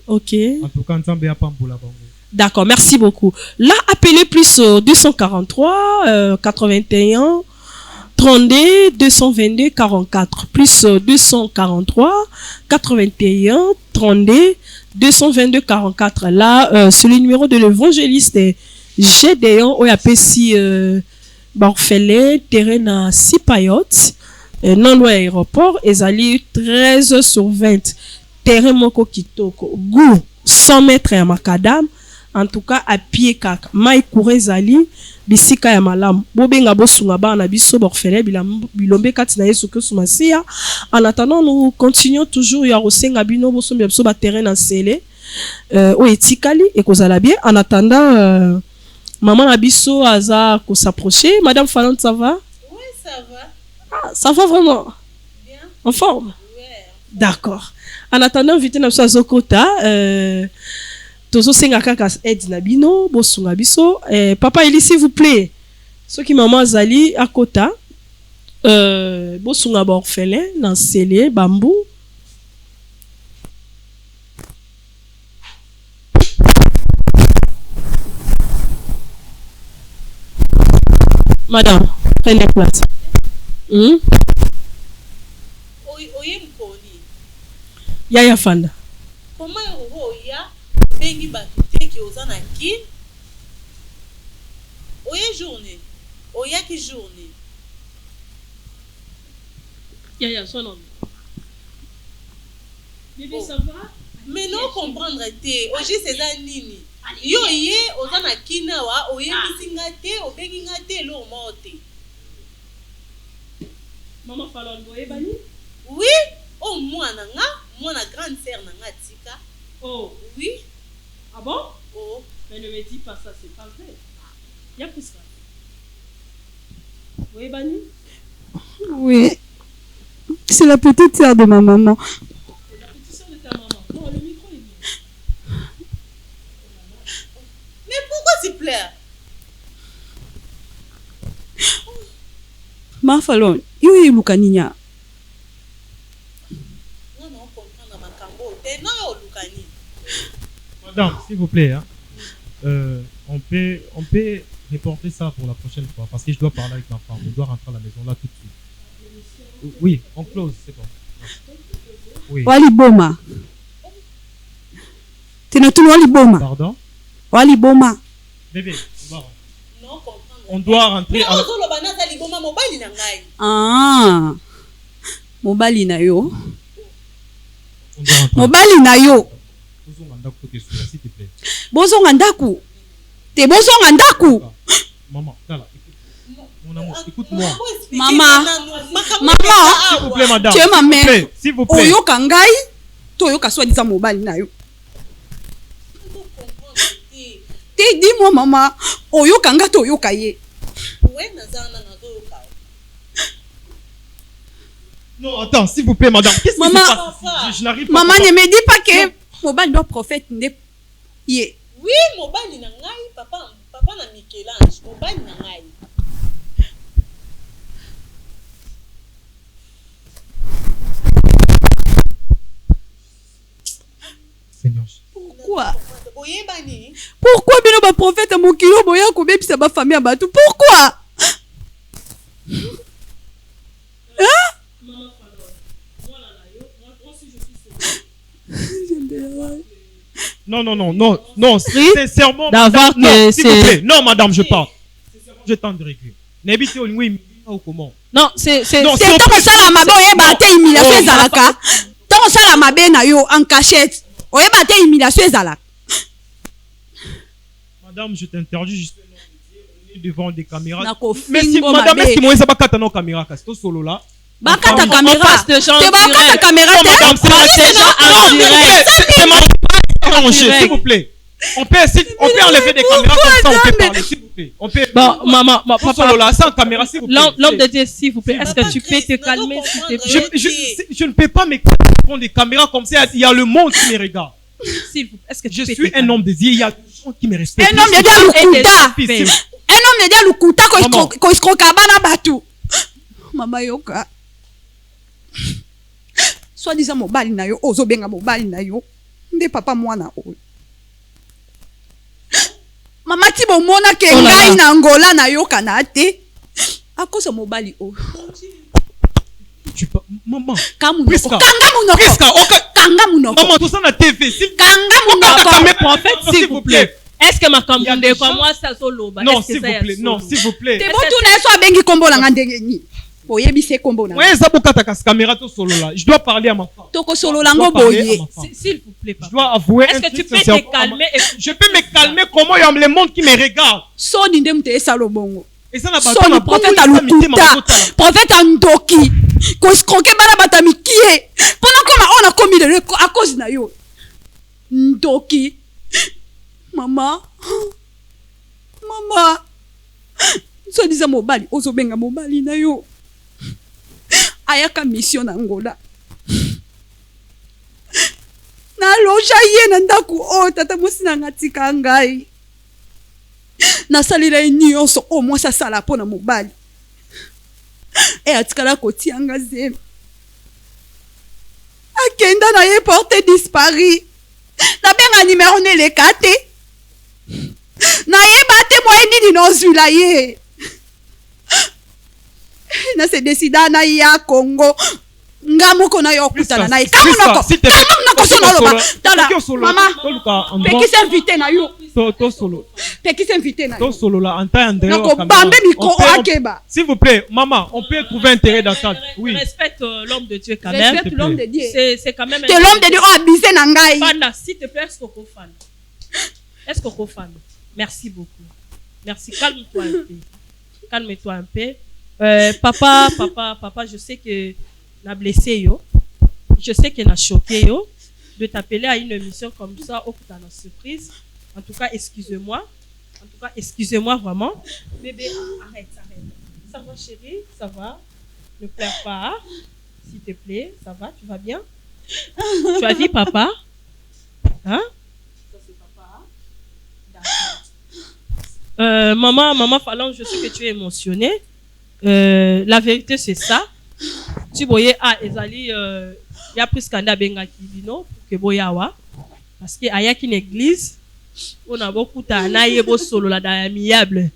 ok. En tout cas, Nzamba Pambola Bango. D'accord, merci beaucoup. Là, appelez plus 243 81 32 222 44 plus 243 81 32 222 44. Là, c'est le numéro de l'évangéliste Gédéon ou appelé Barfelé terrain à Sipayot non loin aéroport ezali 13 sur 20 terrain moko kitoko goût 100 mètres à macadam. En tout cas, à pied kaka. Mai Kourezali, bisika ya malam. Bobenga bosunga bana biso borfele bilombe kati na Yesu Kristo Masia. En attendant, nous continuons toujours ya rosenga bino bosombi biso ba terrain en scellé. O etikali et kozala bien. En attendant, maman na biso aza ko s'approcher. Madame Fallon, ça va? Oui, ça va. Ah, ça va vraiment? Bien. En forme? Oui. D'accord. En attendant, invité na biso à Zokota, Tozo senga kaka aide na bino bosunga biso. Papa Eli, s'il vous plaît, ceux qui maman Zali à Kota, bosunga ba orphelin dans scellé bambou. Madame, prenez place. Oye mkoni. Yaya Fanda. Comment oya bengi bato teki oza na ki? Oye journée. Oya ki journée. Yaya son nom. Bébé, ça va? Mais non comprendre te. Oje c'est nini. Yo ye oza na kina wa oye bisinga te obengi nga te lo mote. Maman Fallon boye bani? Oui, oh mwana grande sœur na nga tika. Oh, oui. Ah bon? Oh. Mais ne me dis pas ça, c'est pas vrai. Il y a plus ça. Oui, Bani? Oui. C'est la petite sœur de ma maman. C'est la petite sœur de ta maman. Non, le micro est bien. Mais pourquoi tu pleures? Ma Fallon, yo luka ninya. Non, comprendre ma cambo. Non, lukani. Madame, s'il vous plaît, hein, on peut reporter ça pour la prochaine fois parce que je dois parler avec ma femme. On doit rentrer à la maison là tout de suite. Oui, on close, c'est bon. Oui. Wali boma. T'es tout wali boma. Pardon? Wali boma. Bébé, non comprendre On doit rentrer à mobali na yo. Mobali na yo. Bozonga ndaku. Te bozonga ndaku. Maman, là. Mon amour, écoute-moi. Maman. S'il vous plaît, madame. Tu es ma mère. S'il vous plaît. Oyo kangai. Toyoka soi-disant mobali na yo. Dis-moi, maman. Oyo kanga toyoka ye. Non, attends, s'il vous plaît, madame. Qu'est-ce maman, qui se passe? Je n'arrive pas. Maman, ne me dis pas que mobali doit prophète ne ye. Oui, mobali na ngai, papa na Michel-Ange, mobali na ngai. Seigneur. Pourquoi? Pourquoi bino ba prophète à mon kilo boya ko bebisa ba famille abatu? Pourquoi? Hein? Non, sincèrement, d'avoir que s'il vous plaît. Non, madame, je parle. Je t'en dirai que. N'habitez au Louis ou comment? Non, c'est tant que ça la mabe oyeba te humiliation ezalaka. Tant que ça la mabe na yo en cachette. Oyeba te humiliation ezalaka. Madame, je t'interdis juste devant des caméras. Mais si madame, est-ce que moi ça va cater nos caméras casse tout solo là? Bakata caméra. Te bakata caméra te. C'est ma s'il vous plaît. On peut enlever des caméras comme ça, on peut parler, s'il vous plaît. On peut. Bon, maman, papa, solo là, sans caméra, s'il vous plaît. L'homme de Dieu, s'il vous plaît, est-ce que tu peux te calmer, s'il te plaît? Je ne peux pas me prendre des caméras comme ça. Il y a le monde qui me regarde. Est-ce que je suis un homme de Dieu, il y a des gens qui me respectent. Un homme de Dieu, un homme de Dieu, Lukuta, ko iskokabana batu. Mama yoka. Soi-disant mobali na yo, ozo benga mobali na yo. Nde papa mwana oyo. Mama ti bomona ke ngai na Angola na yo kana te. Akoso mobali oyo. Maman. Kanga munoko. Kanga munoko. Maman, tout ça na TV. Kanga munoko. Prophète, s'il vous plaît. Est-ce que ma caméra comme moi ça solo? Non, s'il vous plaît. Non, s'il vous plaît. Te botu na so abengi kombo la ngandenge ni. Oyebise kombo na. Ouais, ça bokata ka caméra to solo là. Je dois parler à ma femme. Toko solo lango boye. S'il vous plaît. Je dois avouer. Est-ce que tu peux te calmer? Je peux me calmer comment il y a le monde qui me regarde. Soni ndemte salo bongo. Et ça n'a pas de prophète à Lukuta, prophète à Ndoki, qu'on se croquait bala batami qui est. Pendant qu'on a commis de à cause na yo. Ndoki. Maman. So disant mobali, ozo benga mobali na yo. Ayaka mission na Angola. Na loja ye na ndaku o tata musina ngatika ngai. Nasalila nyonso au moins ça sala pona mobali. Et atikala kotia nga zeme. Akenda na ye porté disparu. Na benga numéro ne le kate. Na ye bate moi nini no zula ye. Na se décida na ya Congo. Ngamuko na yo kutana na ye. Kamunoko sono loba. Tala mama. Peki s'inviter na yo. To solo. Peki s'inviter na yo. To solo là en taille André. S'il vous plaît, maman, on peut trouver intérêt dans ça. Oui. Respecte l'homme de Dieu quand même. Respecte l'homme de Dieu. C'est quand même. Que l'homme de Dieu a abusé na ngai. Panda, s'il te plaît, est-ce qu'on fan? Merci beaucoup. Merci. Calme-toi un peu. Calme-toi un peu. Papa, je sais que n'a blessé yo. Je sais qu'il a choqué yo. De t'appeler à une émission comme ça, au dans la surprise. En tout cas, excusez-moi. Vraiment. Bébé, arrête. Ça va, chérie? Ça va? Ne pleure pas. S'il te plaît, ça va? Tu vas bien? Tu as vu papa? Hein? Ça, c'est papa. D'accord. Maman Falon, je sais que tu es émotionnée. La vérité, c'est ça. Tu voyais, Ezali, il y a plus qu'un benga kibino pour que boyawa. Parce qu'il y a une église, on a beaucoup de solo là dans amiable.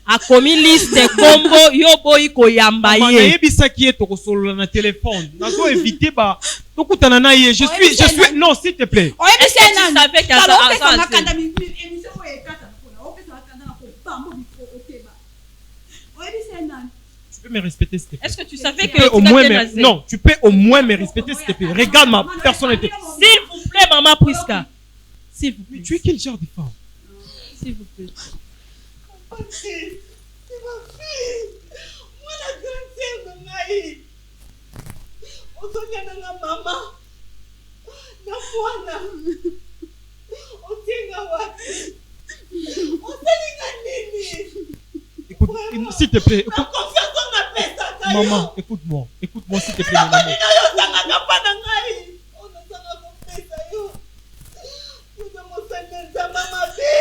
A commis liste de combo, yo boy ko yambaye. Maman, yebisa qui est au solo na téléphone. Nazo éviter ba. Toku tanana ye. Je suis. Non, s'il te plaît. Est-ce que tu savais qu'il y a ça? Tu peux me respecter, s'il te plaît. Est-ce que tu savais Tu peux au moins non, tu peux au moins me respecter, s'il te plaît. Regarde ma personnalité. S'il vous plaît, maman Priska. S'il vous plaît. Tu es quel genre de femme? S'il vous plaît. C'est ma fille. Moi, la grande sœur de Maï. On s'en vient dans la maman. Na mwana. On tient à wapi. On s'aligne nini. Écoute, s'il te plaît. La confiance on appelle ça. Maman, écoute-moi. Écoute-moi, s'il te plaît, mon amour.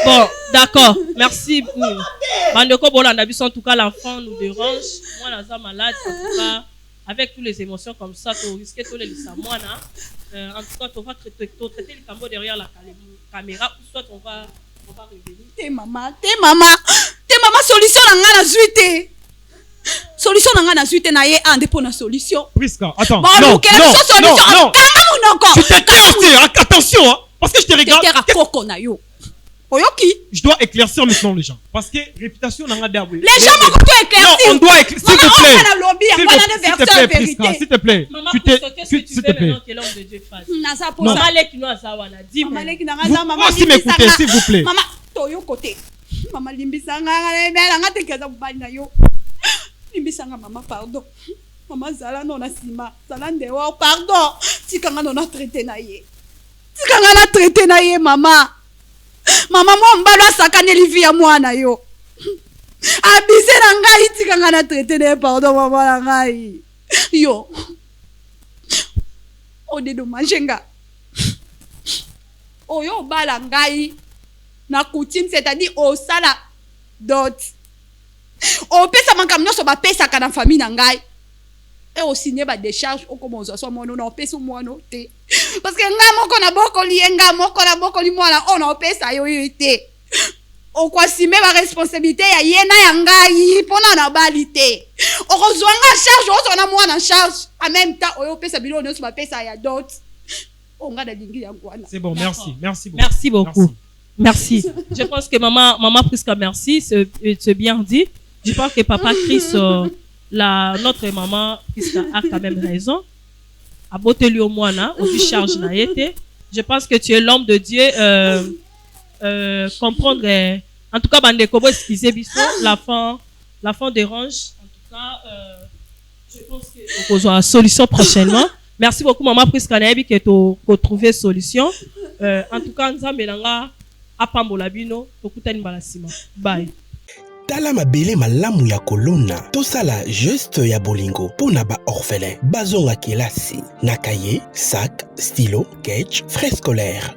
Bon, d'accord. Merci. Bandeko Bolanda Biso, en tout cas, l'enfant nous dérange. Moi, la zone malade, en tout cas, avec toutes les émotions comme ça, tu risques de les laisser moi. En tout cas, tu vas traiter le cambo derrière la caméra, ou soit on va revenir. T'es maman, solution n'a pas suite. Solution n'a pas suite, n'a pas ande pour la solution. Priska, attends. Bon, non. Tu t'écartes, attention, hein, parce que je te regarde. Je dois éclaircir maintenant les gens. Parce que réputation n'a pas d'abri. Les gens m'ont éclairci. Non, on doit éclaircir. S'il te plaît. Priska, s'il te plaît. Maman, qu'est-ce que tu veux maintenant que l'homme de Dieu fasse? Maman, vous aussi m'écoutez, s'il vous plaît. Maman, toyo côté. Maman, limbisanga, nga tekeza mbali na yo. Limbisanga maman, pardon. Maman, zala non na sima. Zala ndewa, pardon. Tikanga non na traité na ye. Tikanga na traité na ye, maman. Maman, moi, mbalo asakane livi ya mwana yo. Abise na ngai, tikanga na traité na ye, pardon, maman na ngai. Yo. O dédommage nga. Oyo bala ngai. Na coutume, c'est-à-dire au sala dot. Au pesa makamnyo so ba pesa kana famille na ngai. Et au signer ba décharge au comme on so mon non pesa mono te. Parce que nga moko na boko li nga moko na boko li mwana on a pesa yo te. O kwa sime ba responsabilité ya yena ya ngai pona na balite. O kozwanga charge o so na mwana charge en même temps o pesa bilo no so ba pesa ya dot. O nga da dingi ya ngwana. C'est bon, merci beaucoup. Merci beaucoup. Merci. Je pense que maman Priska, merci, c'est bien dit. Je pense que papa Chris, notre maman Priska a quand même raison. A beauté lui au moins là, au charge n'a été. Je pense que tu es l'homme de Dieu. Comprendre. En tout cas, Bandekobo, excusez Bisso, l'enfant dérange. En tout cas, je pense que vous aurez une solution prochainement. Merci beaucoup, maman Priska Naebi, que tu as trouvé solution. En tout cas, nous avons apambola bino tokutani balasima. Bye. Tala mabele malamu ya kolona tosala geste ya bolingo pona ba orphelin bazonga kelasi na cahier, sac, stylo, sketch, frais scolaire.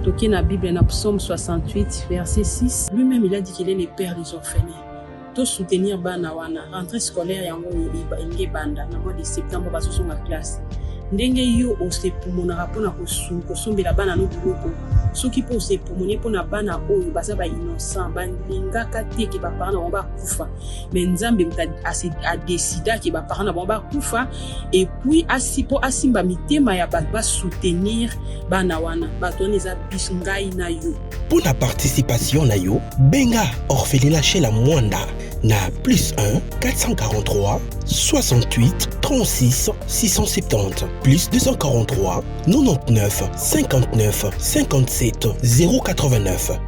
Toki na Bible na Psaume 68 verset 6, lui-même il a dit qu'il est le père des orphelins. To soutenir bana wana rentrée scolaire yango inge banda na mois de septembre baso na classe. Ndenge yo osepumonaka mpona kosombela bana no biloko soki mpo osepumoni mpona bana oyo baza innocent balingaka te ke baparent na bango bakufa me nzambe adesida ke baparent na bango bakufa epuis mpo asimba mitema ya bato basoutenir bana wana bato wana eza biso ngai na yo. Mpona participation na yo benga orphelinat chez la Mwanda na +1 443 68 36 670 plus 243 99 59 57 089.